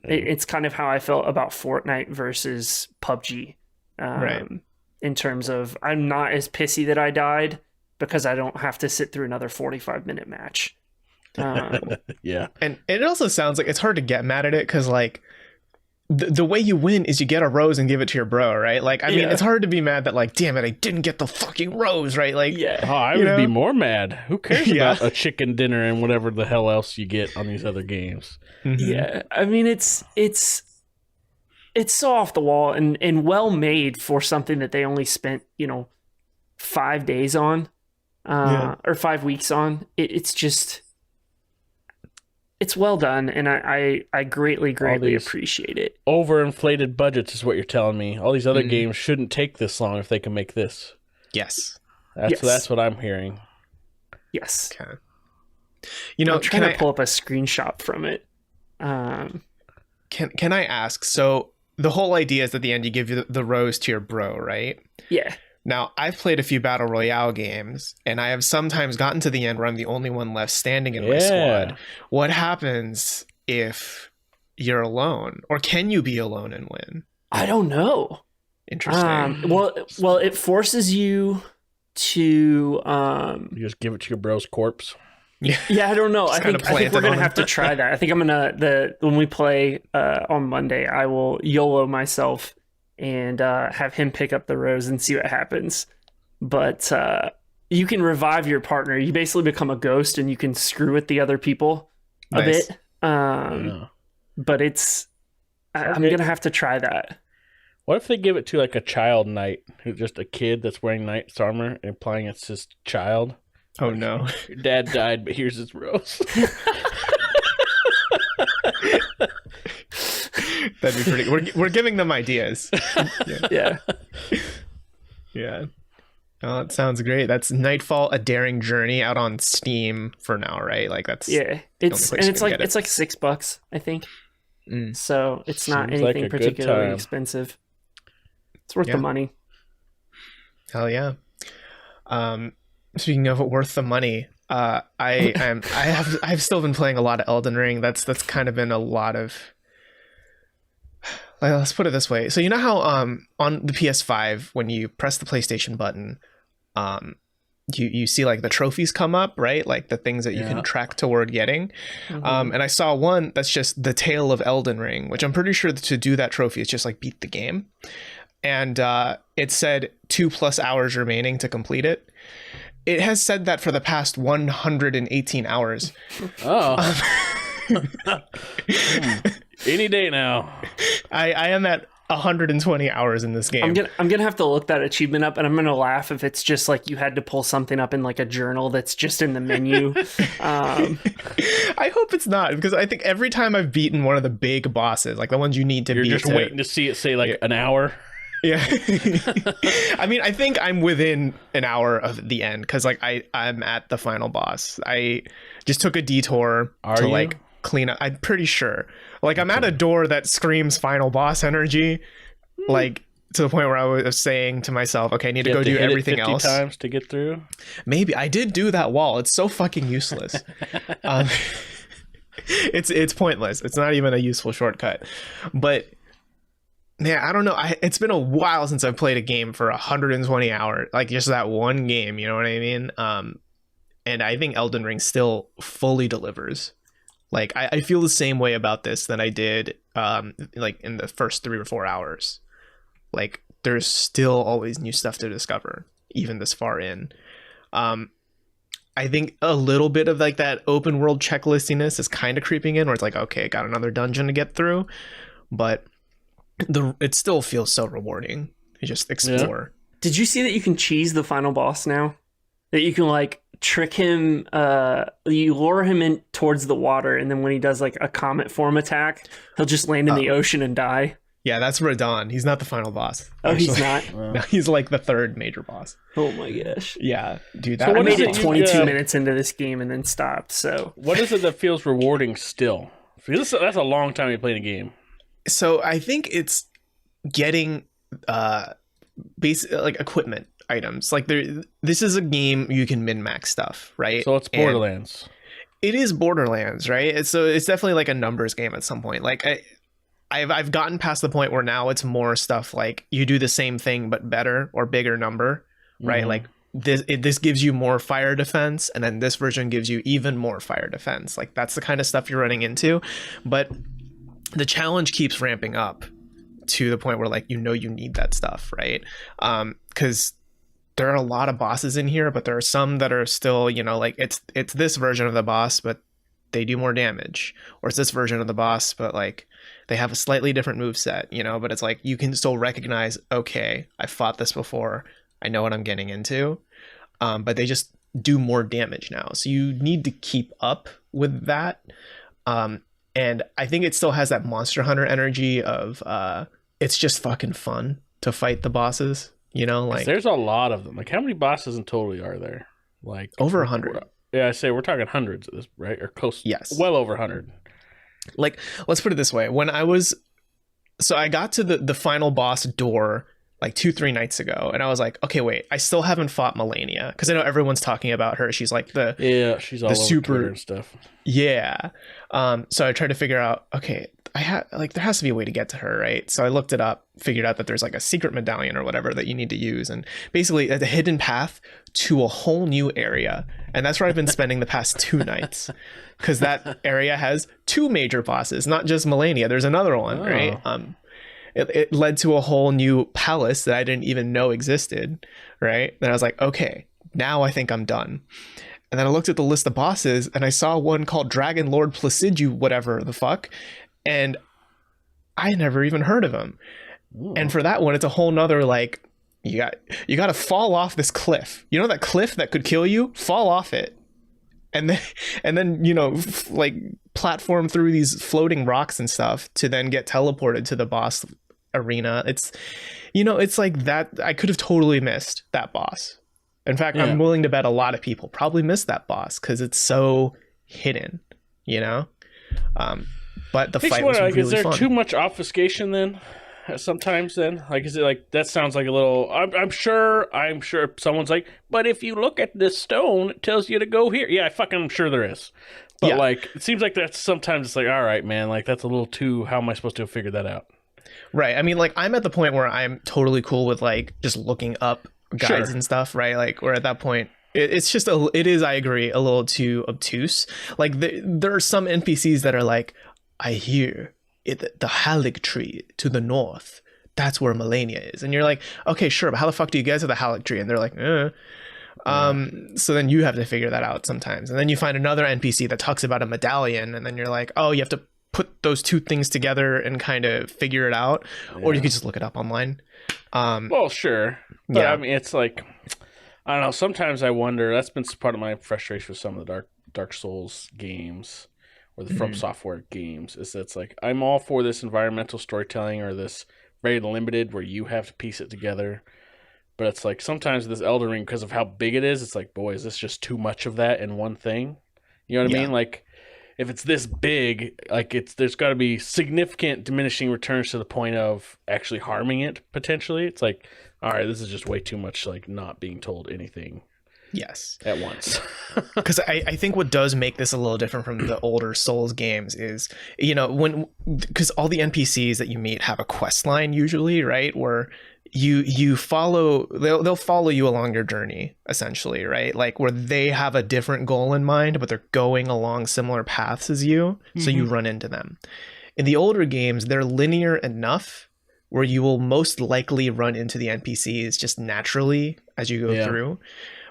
It's kind of how I felt about Fortnite versus PUBG, in terms of I'm not as pissy that I died because I don't have to sit through another 45-minute match. Yeah. And it also sounds like it's hard to get mad at it because like the way you win is you get a rose and give it to your bro, right? Like, I mean, it's hard to be mad that like, damn it, I didn't get the fucking rose, right? Like, I would be more mad. Who cares about a chicken dinner and whatever the hell else you get on these other games? Yeah, I mean, it's so off the wall and well made for something that they only spent 5 days on, or 5 weeks on. It's just. It's well done, and I greatly appreciate it. Overinflated budgets is what you're telling me. All these other games shouldn't take this long if they can make this. Yes. That's what I'm hearing. Yes. Okay. I'm trying to pull up a screenshot from it. Can I ask? So the whole idea is at the end you give the rose to your bro, right? Yeah. Now, I've played a few Battle Royale games, and I have sometimes gotten to the end where I'm the only one left standing in my squad. What happens if you're alone? Or can you be alone and win? I don't know. Interesting. Well, it forces you to... you just give it to your bro's corpse? Yeah, I don't know. I think we're going to have to try that. I think I'm going to... When we play on Monday, I will YOLO myself and have him pick up the rose and see what happens. But you can revive your partner. You basically become a ghost and you can screw with the other people a bit. But it's... I'm going to have to try that. What if they give it to like a child knight, who's just a kid that's wearing knight's armor and implying it's his child? Oh no. Your dad died, but here's his rose. That'd be pretty. We're giving them ideas. Yeah. Yeah. Oh, it sounds great. That's Knightfall: A Daring Journey out on Steam for now, right? Like that's It's like $6, I think. So it's not Seems like anything a good particularly time. expensive. It's worth the money. Hell yeah. Speaking of worth the money, I've still been playing a lot of Elden Ring. That's kind of been a lot of. Like, let's put it this way. So you know how on the PS5 when you press the PlayStation button, you see like the trophies come up, right? Like the things that you can track toward getting. And I saw one that's just the Tale of Elden Ring, which I'm pretty sure to do that trophy is just like beat the game. And it said 2+ hours remaining to complete it. It has said that for the past 118 hours. Any day now. I am at 120 hours in this game. I'm gonna have to look that achievement up, and I'm gonna laugh if it's just like you had to pull something up in like a journal that's just in the menu. I hope it's not, because I think every time I've beaten one of the big bosses, like the ones you need to beat, you're just waiting to see it say like an hour. Yeah. I mean, I think I'm within an hour of the end, because like I'm at the final boss. I just took a detour like clean up. I'm pretty sure. Like I'm at a door that screams final boss energy, like to the point where I was saying to myself, okay, I need to go do everything else. 50 times to get through. Maybe I did do that wall. It's so fucking useless. It's pointless. It's not even a useful shortcut. But yeah, I don't know. It's been a while since I've played a game for 120 hours, like just that one game. You know what I mean? And I think Elden Ring still fully delivers. Like I feel the same way about this that I did like in the first 3 or 4 hours. Like there's still always new stuff to discover, even this far in. I think a little bit of like that open world checklistiness is kind of creeping in, where it's like, okay, got another dungeon to get through, but it still feels so rewarding to just explore. Did you see that you can cheese the final boss now? That you can like trick him, you lure him in towards the water, and then when he does like a comet form attack, he'll just land in the ocean and die. Yeah, that's Radon. He's not the final boss. Oh, he's not? No, he's like the third major boss. Oh my gosh. Yeah, dude. I made it 22 minutes into this game and then stopped, so... What is it that feels rewarding still? That's a long time you played a game. So I think it's getting basic like equipment items. Like this is a game you can min-max stuff, right? So it's Borderlands. And it is Borderlands, right? So it's definitely like a numbers game at some point. Like I've gotten past the point where now it's more stuff like you do the same thing but better or bigger number, right? Like this gives you more fire defense, and then this version gives you even more fire defense. Like that's the kind of stuff you're running into, but the challenge keeps ramping up to the point where like you need that stuff, right? Because there are a lot of bosses in here, but there are some that are still, like it's this version of the boss, but they do more damage, or it's this version of the boss, but like they have a slightly different moveset, but it's like you can still recognize, okay, I fought this before, I know what I'm getting into, but they just do more damage now, so you need to keep up with that. And I think it still has that Monster Hunter energy of it's just fucking fun to fight the bosses, like there's a lot of them. Like how many bosses in total are there? Like over 100. Yeah, I say we're talking hundreds of this, right? Or close. Yes. Well over 100. Like, let's put it this way. I got to the final boss door like 2-3 nights ago, and I was like, okay, wait, I still haven't fought Melania, because I know everyone's talking about her. She's like she's all over super Twitter and stuff. Yeah. So I tried to figure out, okay, there has to be a way to get to her, right? So I looked it up, figured out that there's like a secret medallion or whatever that you need to use, and basically a hidden path to a whole new area. And that's where I've been spending the past 2 nights, because that area has 2 major bosses, not just Melania. There's another one, right? It led to a whole new palace that I didn't even know existed, right? Then I was like, okay, now I think I'm done. And then I looked at the list of bosses, and I saw one called Dragon Lord Placidu, whatever the fuck, and I never even heard of him. Ooh. And for that one, it's a whole nother like you got to fall off this cliff. You know that cliff that could kill you? Fall off it, and then like platform through these floating rocks and stuff to then get teleported to the boss arena. It's like that. I could have totally missed that boss. In fact, I'm willing to bet a lot of people probably missed that boss because it's so hidden, but the fight was really is there fun. too much obfuscation then? Sometimes then, like, is it like that sounds like a little? I'm sure someone's like, but if you look at this stone, it tells you to go here. Yeah, I'm sure there is. But like, it seems like that's sometimes it's like, all right, man, like that's a little too. How am I supposed to have figured that out? Right. I mean, like, I'm at the point where I'm totally cool with like just looking up guides and stuff, right? Like, we're at that point. It's just I agree, a little too obtuse. Like, there are some NPCs that are like, I hear the Hallig tree to the north. That's where Melania is. And you're like, okay, sure, but how the fuck do you get to the Hallig tree? And they're like, So then you have to figure that out sometimes. And then you find another NPC that talks about a medallion, and then you're like, oh, you have to put those two things together and kind of figure it out. Or you could just look it up online. Well, sure. But I mean, it's like, I don't know. Sometimes I wonder. That's been part of my frustration with some of the Dark Souls games or the From Software games. Is that it's like I'm all for this environmental storytelling or this very limited where you have to piece it together. But it's like sometimes this Elden Ring, because of how big it is, it's like, boy, is this just too much of that in one thing? You know what I mean? Like, if it's this big, like there's got to be significant diminishing returns to the point of actually harming it potentially. It's like, all right, this is just way too much, like not being told anything. Yes. At once. Because I think what does make this a little different from the older Souls games is, because all the NPCs that you meet have a quest line usually, right? Where you follow, they'll follow you along your journey essentially, right? Like where they have a different goal in mind, but they're going along similar paths as you, so you run into them. In the older games, they're linear enough where you will most likely run into the NPCs just naturally as you go through.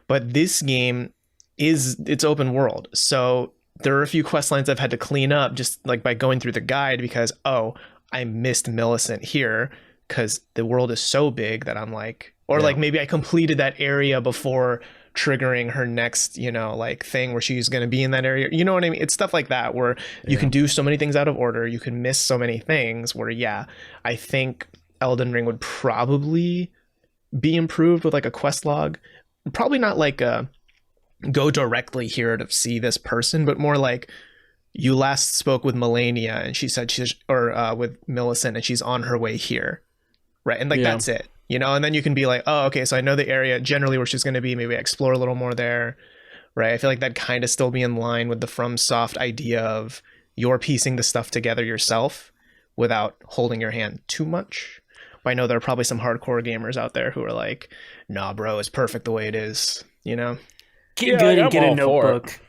But this game it's open world, so there are a few quest lines I've had to clean up just like by going through the guide because I missed Millicent here because the world is so big that I'm like, or like maybe I completed that area before triggering her next, like thing where she's going to be in that area. You know what I mean? It's stuff like that where you can do so many things out of order. You can miss so many things where, I think Elden Ring would probably be improved with like a quest log. Probably not like a go directly here to see this person, but more like you last spoke with Melania and she said with Millicent and she's on her way here. Right. And like, that's it, and then you can be like, oh, okay, so I know the area generally where she's going to be. Maybe I explore a little more there. Right. I feel like that kind of still be in line with the FromSoft idea of you're piecing the stuff together yourself without holding your hand too much. But I know there are probably some hardcore gamers out there who are like, nah, bro, it's perfect the way it is, Get good and get a notebook.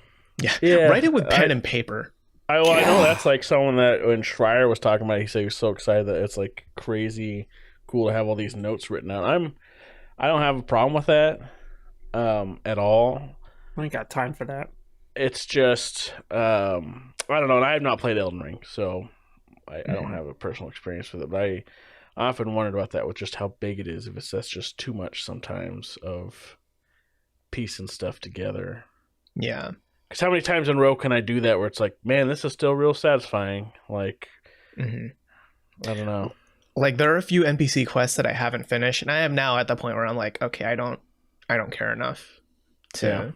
Yeah. Write it with pen and paper. I know that's like someone that when Schreier was talking about it, he said he was so excited that it's like crazy cool to have all these notes written out. I don't have a problem with that at all. I ain't got time for that. It's just I don't know, and I have not played Elden Ring, so I don't have a personal experience with it, but I often wondered about that with just how big it is. If that's just too much sometimes of piecing stuff together. Yeah. Because how many times in a row can I do that where it's like, man, this is still real satisfying? Like, I don't know. Like there are a few NPC quests that I haven't finished, and I am now at the point where I'm like, okay, I don't care enough to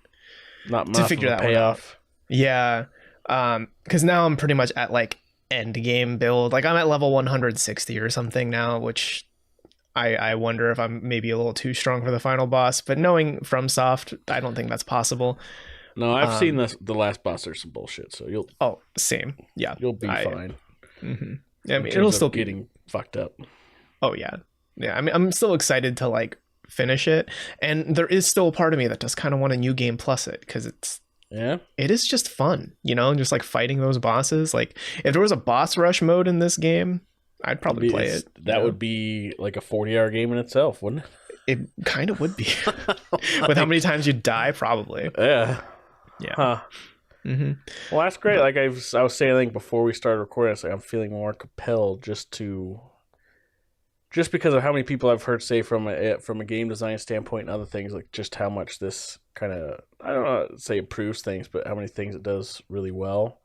figure that payoff. Yeah. Because now I'm pretty much at like end game build. Like I'm at level 160 or something now, which I wonder if I'm maybe a little too strong for the final boss. But knowing FromSoft, I don't think that's possible. No, I've seen the last boss. There's some bullshit, so you'll. Oh, same. Yeah, you'll be fine. Yeah, I mean, it'll still be getting fucked up. Oh yeah. I mean, I'm still excited to like finish it, and there is still a part of me that does kind of want a new game plus it because it is just fun, just like fighting those bosses. Like if there was a boss rush mode in this game, I'd probably play it. That would be like a 40-hour game in itself, wouldn't it? It kind of would be. With how many times you die, probably. Yeah. Huh. Well, that's great. Like I was saying, before we started recording, I'm feeling more compelled just to just because of how many people I've heard say from a game design standpoint and other things, like just how much this kind of, I don't know, say improves things, but how many things it does really well.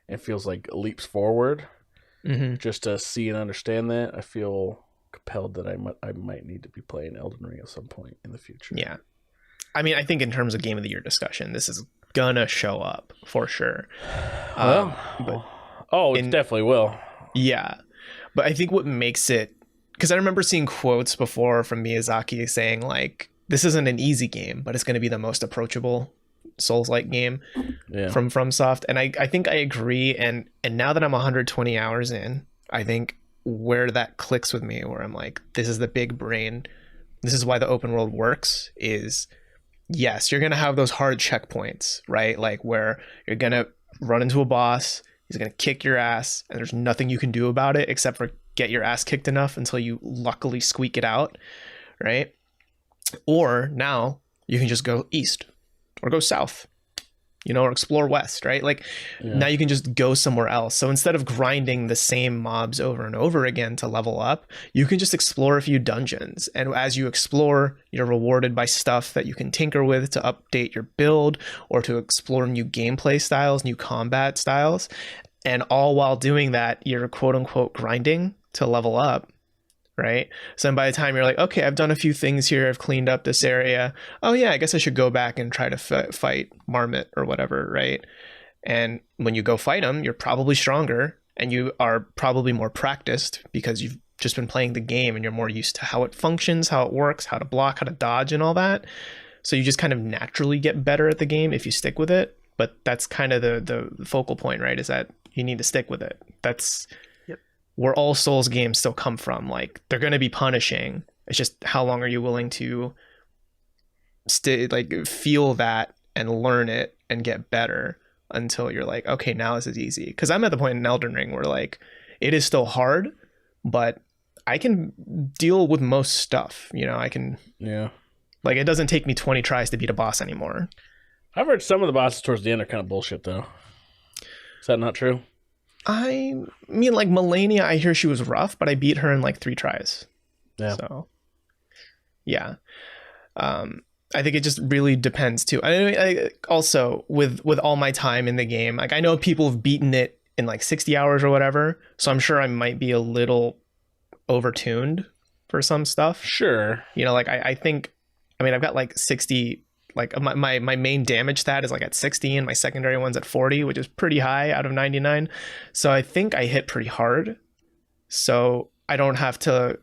It feels like leaps forward. Just to see and understand that, I feel compelled that I might need to be playing Elden Ring at some point in the future. Yeah. I mean, I think in terms of Game of the Year discussion, this is gonna show up for sure. It definitely will. Yeah. But I think what makes it, because I remember seeing quotes before from Miyazaki saying like, this isn't an easy game, but it's going to be the most approachable Souls-like game from FromSoft. And I think I agree. And now that I'm 120 hours in, I think where that clicks with me, where I'm like, this is the big brain. This is why the open world works is, yes, you're going to have those hard checkpoints, right? Like where you're going to run into a boss, he's going to kick your ass, and there's nothing you can do about it except for get your ass kicked enough until you luckily squeak it out, right? Or now you can just go east or go south, or explore west, right? Like now you can just go somewhere else. So instead of grinding the same mobs over and over again to level up, you can just explore a few dungeons. And as you explore, you're rewarded by stuff that you can tinker with to update your build or to explore new gameplay styles, new combat styles. And all while doing that, you're quote unquote grinding to level up. Right. So then by the time you're like, okay, I've done a few things here. I've cleaned up this area. Oh, yeah, I guess I should go back and try to fight Marmot or whatever. Right. And when you go fight him, you're probably stronger and you are probably more practiced because you've just been playing the game and you're more used to how it functions, how it works, how to block, how to dodge and all that. So you just kind of naturally get better at the game if you stick with it. But that's kind of the focal point, right? Is that you need to stick with it. That's where all Souls games still come from. Like they're going to be punishing. It's just how long are you willing to feel that and learn it and get better until you're like, okay, now this is easy. Because I'm at the point in Elden Ring where like it is still hard, but I can deal with most stuff. I can like it doesn't take me 20 tries to beat a boss anymore. I've heard some of the bosses towards the end are kind of bullshit though. Is that not true? I mean, like Melania, I hear she was rough, but I beat her in like 3 tries. Yeah. So, yeah. I think it just really depends too. I also with all my time in the game, like I know people have beaten it in like 60 hours or whatever. So I'm sure I might be a little overtuned for some stuff. Sure. Like I think, I've got like 60. Like my main damage stat is like at 60 and my secondary one's at 40, which is pretty high out of 99. So I think I hit pretty hard. So I don't have to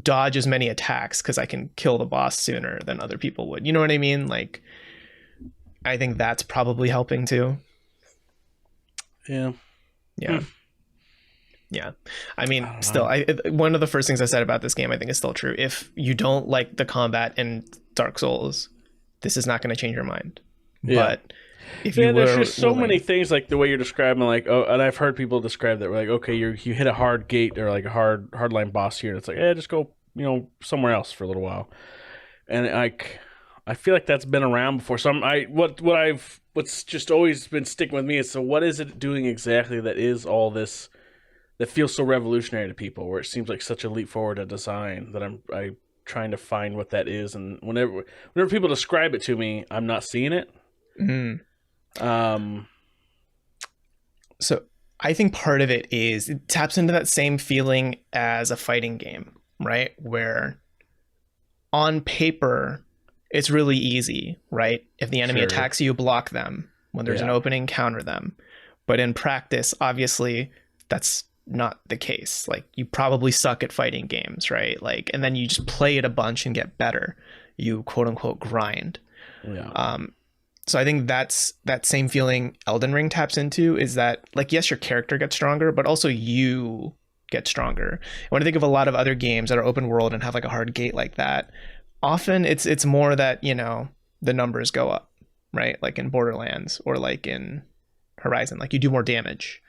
dodge as many attacks because I can kill the boss sooner than other people would. You know what I mean? Like, I think that's probably helping too. Yeah. Yeah. Yeah. Still, one of the first things I said about this game, I think is still true. If you don't like the combat in Dark Souls, this is not going to change your mind. Yeah. But if you there's just so many things like the way you're describing, like, and I've heard people describe that, like, okay, you hit a hard gate or like a hard line boss here, and it's like, just go, somewhere else for a little while. And I feel like that's been around before. So what's just always been sticking with me is, so what is it doing exactly that is all this that feels so revolutionary to people, where it seems like such a leap forward in design that I'm trying to find what that is, and whenever people describe it to me, I'm not seeing it. So I think part of it is it taps into that same feeling as a fighting game, right? Where on paper it's really easy, right? If the enemy attacks you, block them. When there's an opening, counter them. But in practice, obviously, that's not the case. Like, you probably suck at fighting games, right? Like, and then you just play it a bunch and get better. You quote unquote grind. So I think that's that same feeling Elden Ring taps into, is that, like, yes, your character gets stronger, but also you get stronger. When I think of a lot of other games that are open world and have like a hard gate like that, often it's more that, the numbers go up, right? Like in Borderlands or like in Horizon, like you do more damage.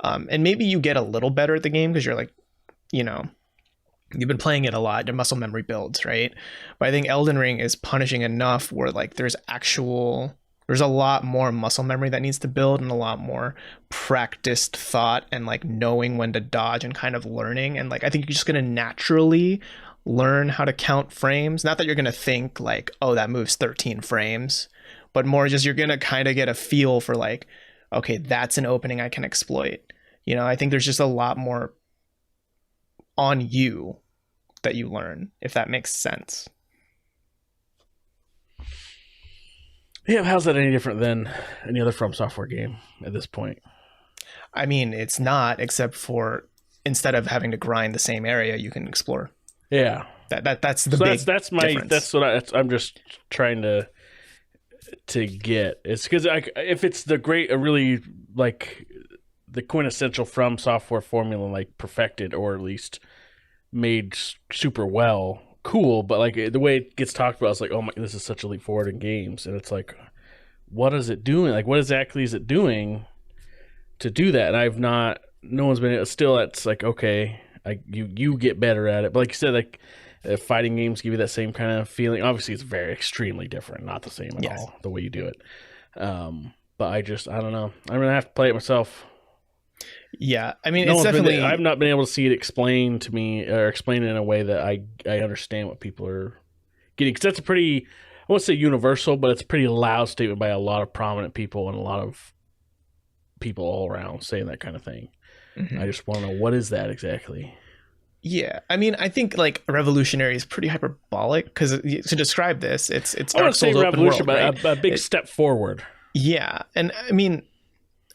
And maybe you get a little better at the game because you're like, you've been playing it a lot, your muscle memory builds, right? But I think Elden Ring is punishing enough where like there's actual there's a lot more muscle memory that needs to build, and a lot more practiced thought, and like knowing when to dodge, and kind of learning. And like I think you're just going to naturally learn how to count frames. Not that you're going to think like, oh, that moves 13 frames, but more just you're going to kind of get a feel for like, okay, that's an opening I can exploit. You know, I think there's just a lot more on you that you learn, if that makes sense. Yeah, how's that any different than any other From Software game at this point? I mean, it's not, except for instead of having to grind the same area, you can explore. Yeah, that's the big that's my difference. That's what I'm just trying to get. It's because if it's the great, really like the quintessential From Software formula, like perfected or at least made super well, cool. But like the way it gets talked about, it's like, oh my, this is such a leap forward in games, and it's like, what is it doing? Like, what exactly is it doing to do that? And no one's been still. It's like, okay, you get better at it. But like you said, like fighting games give you that same kind of feeling. Obviously, it's very extremely different, not the same at all the way you do it. But I don't know. I'm gonna have to play it myself. Yeah, I mean, it's definitely. I've not been able to see it explained to me or explained in a way that I understand what people are getting. Because that's a pretty, I won't say universal, but it's a pretty loud statement by a lot of prominent people and a lot of people all around saying that kind of thing. Mm-hmm. I just want to know, what is that exactly? Yeah, I mean, I think like revolutionary is pretty hyperbolic, because to describe this, it's Dark Souls open world, right? A big step forward. Yeah, and I mean,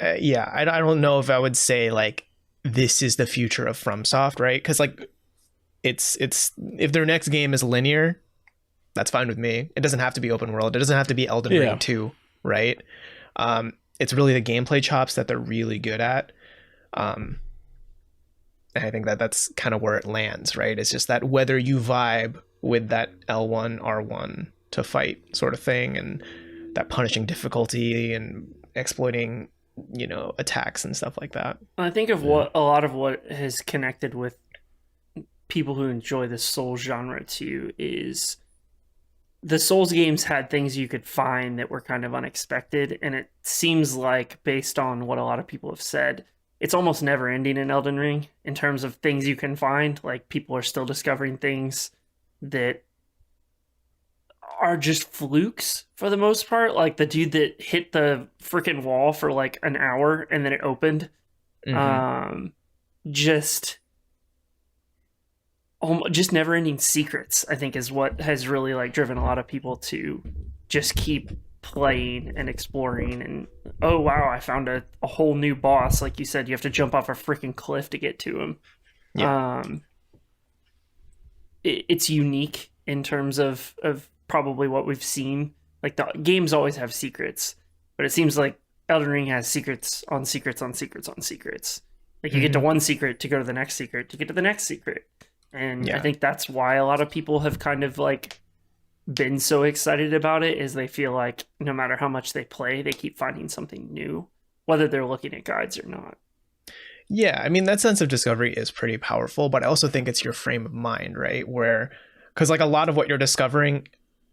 I don't know if I would say like this is the future of FromSoft, right? Because like it's if their next game is linear, that's fine with me. It doesn't have to be open world. It doesn't have to be Elden Ring 2, right? It's really the gameplay chops that they're really good at. And I think that's kind of where it lands, right? It's just that whether you vibe with that L1, R1 to fight sort of thing, and that punishing difficulty and exploiting, you know, attacks and stuff like that. I think of what a lot of what has connected with people who enjoy the Souls genre too is the Souls games had things you could find that were kind of unexpected, and it seems like, based on what a lot of people have said, it's almost never ending in Elden Ring in terms of things you can find. Like, people are still discovering things that are just flukes for the most part. Like the dude that hit the freaking wall for like an hour and then it opened. Mm-hmm. Just never ending secrets, I think, is what has really like driven a lot of people to just keep playing and exploring. And oh wow, I found a whole new boss. Like you said, you have to jump off a freaking cliff to get to him. Yeah. It's unique in terms of probably what we've seen. Like, the games always have secrets, but it seems like Elden Ring has secrets on secrets on secrets on secrets. Like, you get to one secret to go to the next secret to get to the next secret. And I think that's why a lot of people have kind of like been so excited about it, is they feel like no matter how much they play, they keep finding something new, whether they're looking at guides or not. Yeah, I mean, that sense of discovery is pretty powerful, but I also think it's your frame of mind, right? Because like a lot of what you're discovering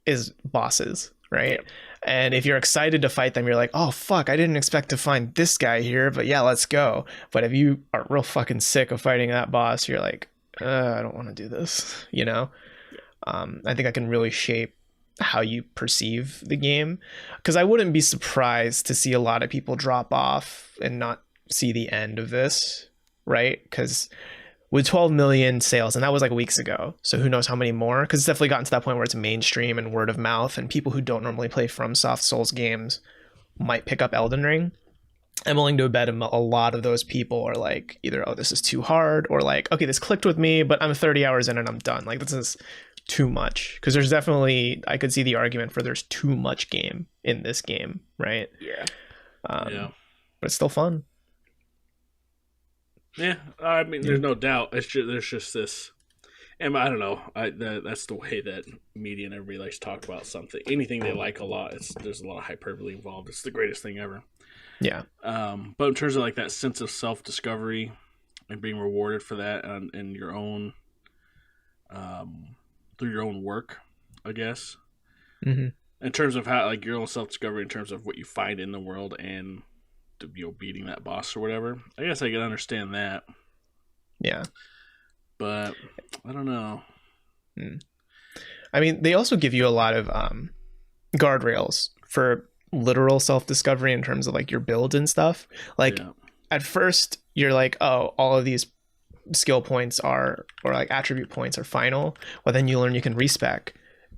is bosses, right? Yep. And if you're excited to fight them, you're like, oh fuck, I didn't expect to find this guy here, but yeah, let's go. But if you are real fucking sick of fighting that boss, you're like, I don't want to do this, you know? I think that can really shape how you perceive the game, because I wouldn't be surprised to see a lot of people drop off and not see the end of this, right? Because with 12 million sales, and that was like weeks ago, so who knows how many more, because it's definitely gotten to that point where it's mainstream and word of mouth, and people who don't normally play FromSoft Souls games might pick up Elden Ring. I'm willing to bet a lot of those people are like, either, oh, this is too hard, or like, okay, this clicked with me, but I'm 30 hours in and I'm done. Like, this is too much. Because there's definitely, I could see the argument for there's too much game in this game, right? Yeah. But it's still fun. Yeah, I mean, there's no doubt. There's just this, and I don't know. That's the way that media and everybody likes to talk about something. Anything they like a lot, there's a lot of hyperbole involved. It's the greatest thing ever. Yeah. But in terms of like that sense of self-discovery and being rewarded for that, and your own, through your own work, I guess. Mm-hmm. In terms of how, like, your own self-discovery in terms of what you find in the world and, you know, beating that boss or whatever. I guess I can understand that. Yeah. But I don't know. I mean, they also give you a lot of guardrails for literal self-discovery in terms of like your build and stuff. Like at first you're like, oh, all of these skill points are, or like attribute points are final. Well, then you learn you can respec,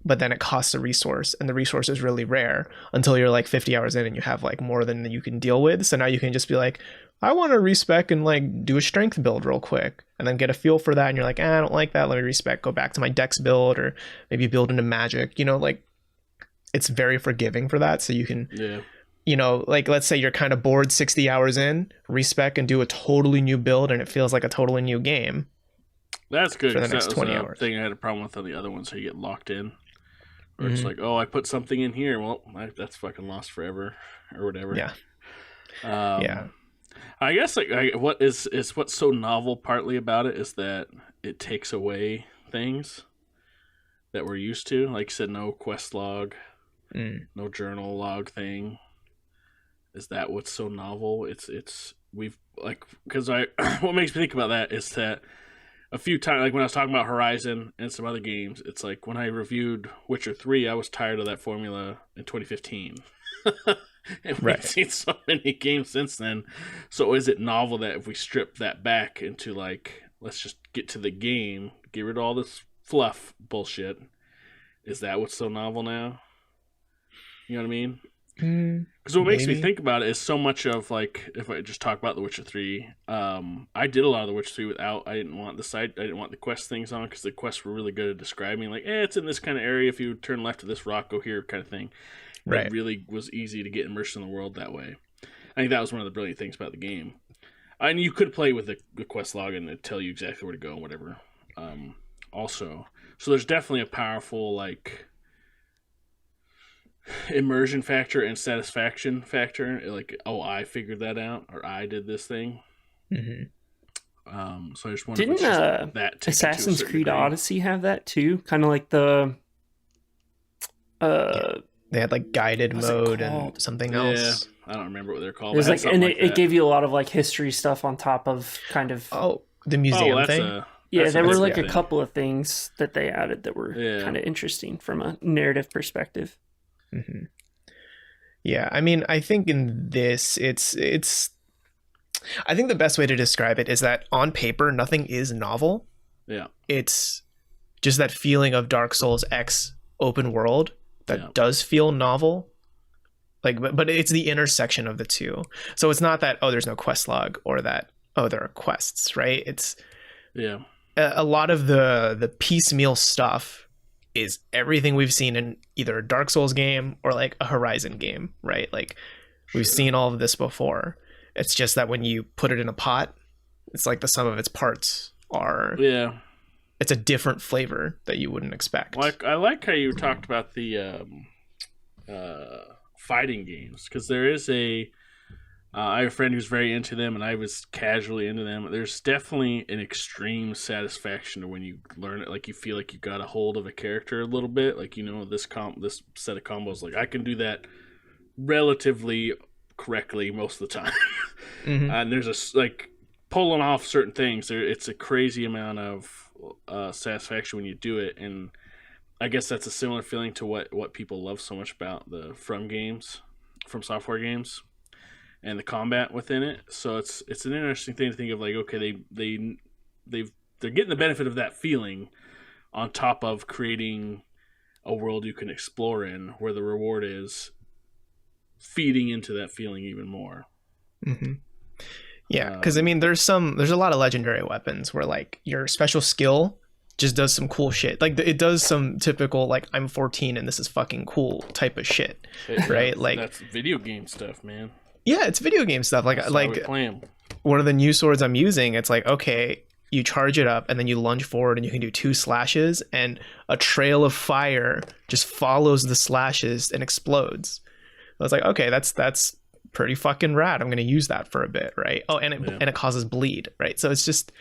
but then it costs a resource, and the resource is really rare until you're like 50 hours in and you have like more than you can deal with. So now you can just be like, I want to respec and like do a strength build real quick, and then get a feel for that. And you're like, I don't like that. Let me respec, go back to my dex build, or maybe build into magic, you know, like it's very forgiving for that. So you can, you know, like let's say you're kind of bored 60 hours in, respec and do a totally new build, and it feels like a totally new game. That's good. For the next that 20 was hours. Thing I had a problem with on the other ones, so you get locked in. Or it's like, oh, I put something in here. Well, that's fucking lost forever, or whatever. Yeah. I guess like what's so novel partly about it is that it takes away things that we're used to. Like you said, no quest log, no journal log thing. Is that what's so novel? We've like, because what makes me think about that is that a few times, like when I was talking about Horizon and some other games, it's like when I reviewed Witcher 3, I was tired of that formula in 2015. And we've seen so many games since then. So is it novel that if we strip that back into like, let's just get to the game, get rid of all this fluff bullshit, is that what's so novel now? You know what I mean? Because what makes me think about it is so much of like, if I just talk about The Witcher 3, I did a lot of The Witcher 3 without, I didn't want the quest things on, because the quests were really good at describing like, it's in this kind of area, if you turn left to this rock, go here, kind of thing. It really was easy to get immersed in the world that way. I think that was one of the brilliant things about the game. And you could play with the quest log and it'd tell you exactly where to go and whatever. Also, so there's definitely a powerful like immersion factor and satisfaction factor. Like, oh, I figured that out, or I did this thing. So I just wonder, didn't that Assassin's Creed Odyssey have that too? Kind of like the they had like guided mode and something else. I don't remember what they're called. It was like, and it gave you a lot of like history stuff on top of kind of the museum thing. There were like a couple of things that they added that were kind of interesting from a narrative perspective. Yeah, I mean, I think in this, it's. I think the best way to describe it is that on paper, nothing is novel. Yeah, it's just that feeling of Dark Souls X open world that does feel novel. Like, but it's the intersection of the two. So it's not that, oh, there's no quest log, or that, oh, there are quests, right? It's a lot of the piecemeal stuff is everything we've seen in either a Dark Souls game or like a Horizon game, right? Like we've seen all of this before. It's just that when you put it in a pot, it's like the sum of its parts are it's a different flavor that you wouldn't expect. Like, I like how you talked about the fighting games, because there is I have a friend who's very into them, and I was casually into them. There's definitely an extreme satisfaction to when you learn it. Like, you feel like you got a hold of a character a little bit. Like, you know, this set of combos, like I can do that relatively correctly most of the time. And there's like pulling off certain things. It's a crazy amount of satisfaction when you do it, and I guess that's a similar feeling to what people love so much about the From Software games. And the combat within it, so it's an interesting thing to think of. Like, okay, they're getting the benefit of that feeling, on top of creating a world you can explore in, where the reward is feeding into that feeling even more. Yeah, because I mean, there's a lot of legendary weapons where like your special skill just does some cool shit. Like it does some typical like I'm 14 and this is fucking cool type of shit, right? Like that's video game stuff, man. Yeah, it's video game stuff. Like one of the new swords I'm using, it's like, okay, you charge it up and then you lunge forward and you can do 2 slashes and a trail of fire just follows the slashes and explodes. I was like, okay, that's pretty fucking rad. I'm going to use that for a bit, right? Oh, and it causes bleed, right? So it's just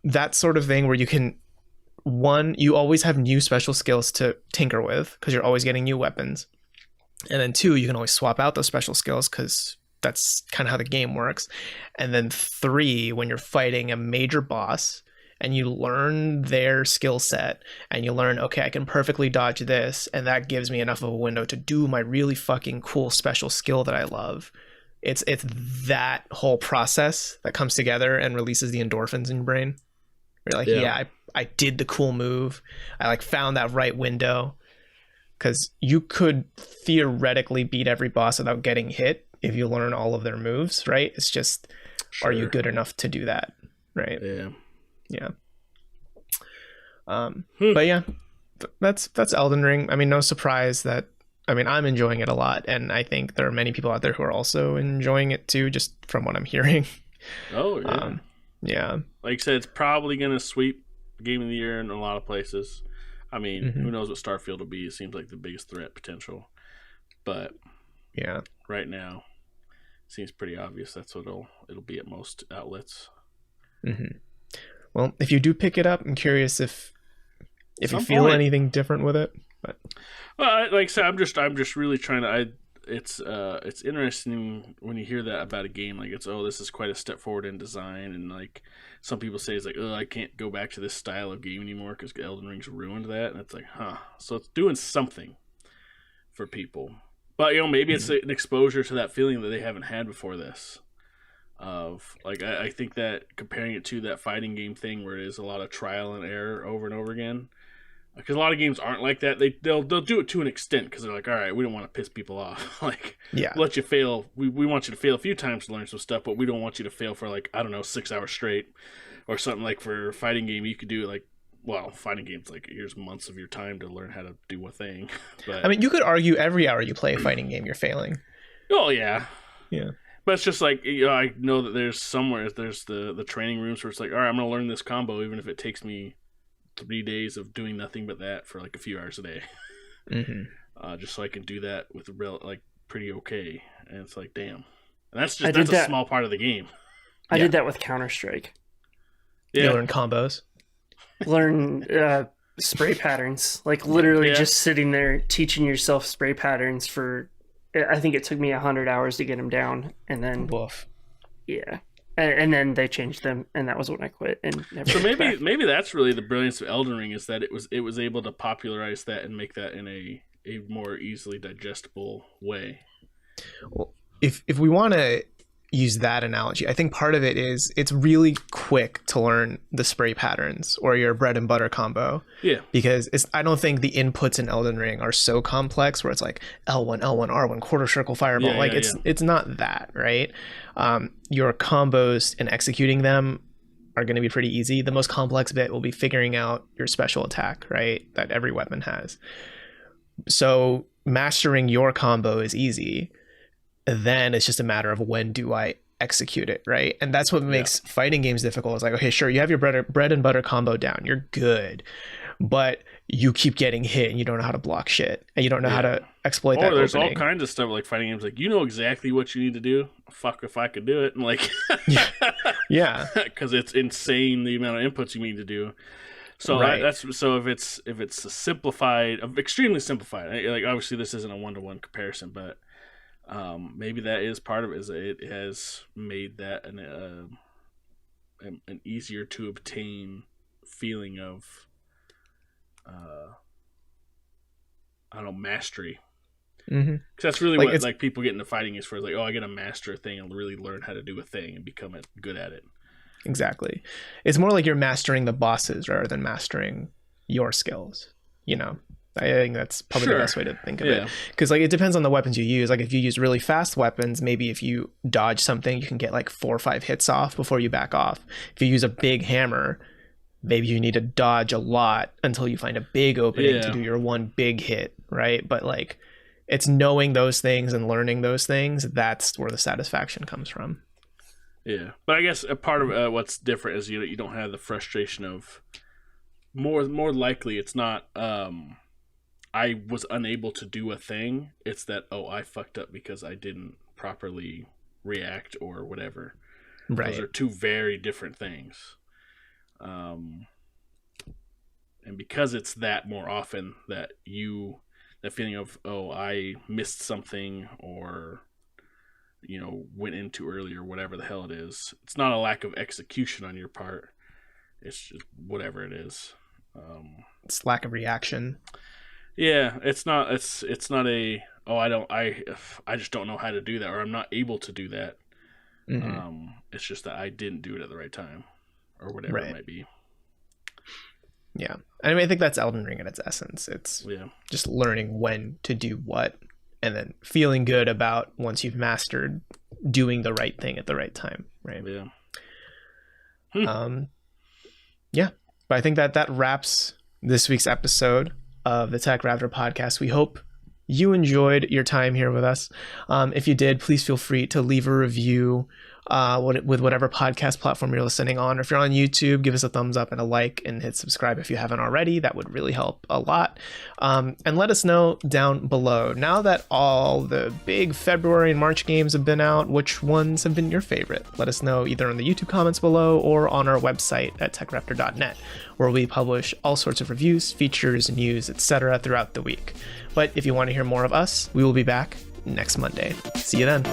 that sort of thing where you can one, you always have new special skills to tinker with because you're always getting new weapons. And then two, you can always swap out those special skills because that's kind of how the game works. And then three, when you're fighting a major boss and you learn their skill set and you learn, okay, I can perfectly dodge this, and that gives me enough of a window to do my really fucking cool special skill that I love. It's that whole process that comes together and releases the endorphins in your brain. You're like, I did the cool move. I like found that right window. Because you could theoretically beat every boss without getting hit if you learn all of their moves, right? It's just, are you good enough to do that, right? Yeah. But yeah, that's Elden Ring. I mean, no surprise that, I mean, I'm enjoying it a lot, and I think there are many people out there who are also enjoying it too, just from what I'm hearing. Oh yeah. Yeah. Like I said, it's probably gonna sweep Game of the Year in a lot of places. I mean, who knows what Starfield will be? It seems like the biggest threat potential. But yeah, right now, it seems pretty obvious that's what it'll be at most outlets. Well, if you do pick it up, I'm curious if you feel anything different with it. But well, like I said, I'm just really trying to. It's interesting when you hear that about a game, like this is quite a step forward in design, and like some people say it's like, oh, I can't go back to this style of game anymore because Elden Ring's ruined that, and it's like, so it's doing something for people, but maybe it's an exposure to that feeling that they haven't had before this. Of like, I think that comparing it to that fighting game thing where it is a lot of trial and error over and over again. Because a lot of games aren't like that. They'll do it to an extent because they're like, all right, we don't want to piss people off. Like, let you fail. We want you to fail a few times to learn some stuff, but we don't want you to fail for like, I don't know, 6 hours straight or something. Like for a fighting game, you could do it like, well, fighting games, like here's months of your time to learn how to do a thing. But I mean, you could argue every hour you play a fighting game, you're failing. Oh yeah. Yeah. But it's just like, I know that there's the training rooms where it's like, all right, I'm going to learn this combo even if it takes me 3 days of doing nothing but that for like a few hours a day, just so I can do that with pretty okay. And it's like, damn, and that's a small part of the game. I did that with Counter-Strike. Yeah, you learn combos, learn spray patterns, like literally just sitting there teaching yourself spray patterns for. I think it took me 100 hours to get them down, and then yeah. And then they changed them, and that was when I quit. And never so maybe that's really the brilliance of Elden Ring, is that it was able to popularize that and make that in a more easily digestible way. Well, if we want to use that analogy, I think part of it is it's really quick to learn the spray patterns or your bread and butter combo. Yeah. Because I don't think the inputs in Elden Ring are so complex where it's like L1, L1, R1, quarter circle, fireball. It's not that, right? Your combos and executing them are going to be pretty easy. The most complex bit will be figuring out your special attack, right? That every weapon has. So mastering your combo is easy. Then it's just a matter of when do I execute it, right? And that's what makes fighting games difficult. It's like, okay, sure, you have your bread and butter combo down, you're good, but you keep getting hit and you don't know how to block shit, and you don't know how to exploit that. Or there's opening. all kinds of stuff like fighting games, like you know exactly what you need to do. Fuck if I could do it, and like, yeah, because it's insane the amount of inputs you need to do. So if it's a simplified, extremely simplified, like obviously this isn't a 1-to-1 comparison, but. Maybe that is part of it. Is it has made that an easier to obtain feeling of I don't know, mastery. Because that's really what like people get into fighting is for, like, oh, I get to master a thing and really learn how to do a thing and become good at it. Exactly. It's more like you're mastering the bosses rather than mastering your skills. I think that's probably the best way to think of it. Because like it depends on the weapons you use. Like if you use really fast weapons, maybe if you dodge something, you can get like 4 or 5 hits off before you back off. If you use a big hammer, maybe you need to dodge a lot until you find a big opening to do your one big hit, right? But like it's knowing those things and learning those things, that's where the satisfaction comes from. Yeah. But I guess a part of what's different is you don't have the frustration of more likely it's not I was unable to do a thing. It's that, oh, I fucked up because I didn't properly react or whatever. Right. Those are two very different things. because it's that more often that feeling of, oh, I missed something, or went in too early, or whatever the hell it is. It's not a lack of execution on your part. It's just whatever it is. It's lack of reaction. Yeah, it's not a, oh, I just don't know how to do that, or I'm not able to do that. Mm-hmm. It's just that I didn't do it at the right time, or whatever it might be. Yeah. I mean, I think that's Elden Ring in its essence. It's just learning when to do what, and then feeling good about once you've mastered doing the right thing at the right time, right? Yeah. Yeah. But I think that wraps this week's episode of the TechRaptor podcast. We hope you enjoyed your time here with us. If you did, please feel free to leave a review with whatever podcast platform you're listening on. Or if you're on YouTube, give us a thumbs up and a like, and hit subscribe if you haven't already. That would really help a lot. And let us know down below, now that all the big February and March games have been out, which ones have been your favorite. Let us know either in the YouTube comments below or on our website at techraptor.net, where we publish all sorts of reviews, features, news, etc. throughout the week. But if you want to hear more of us, we will be back next Monday. See you then.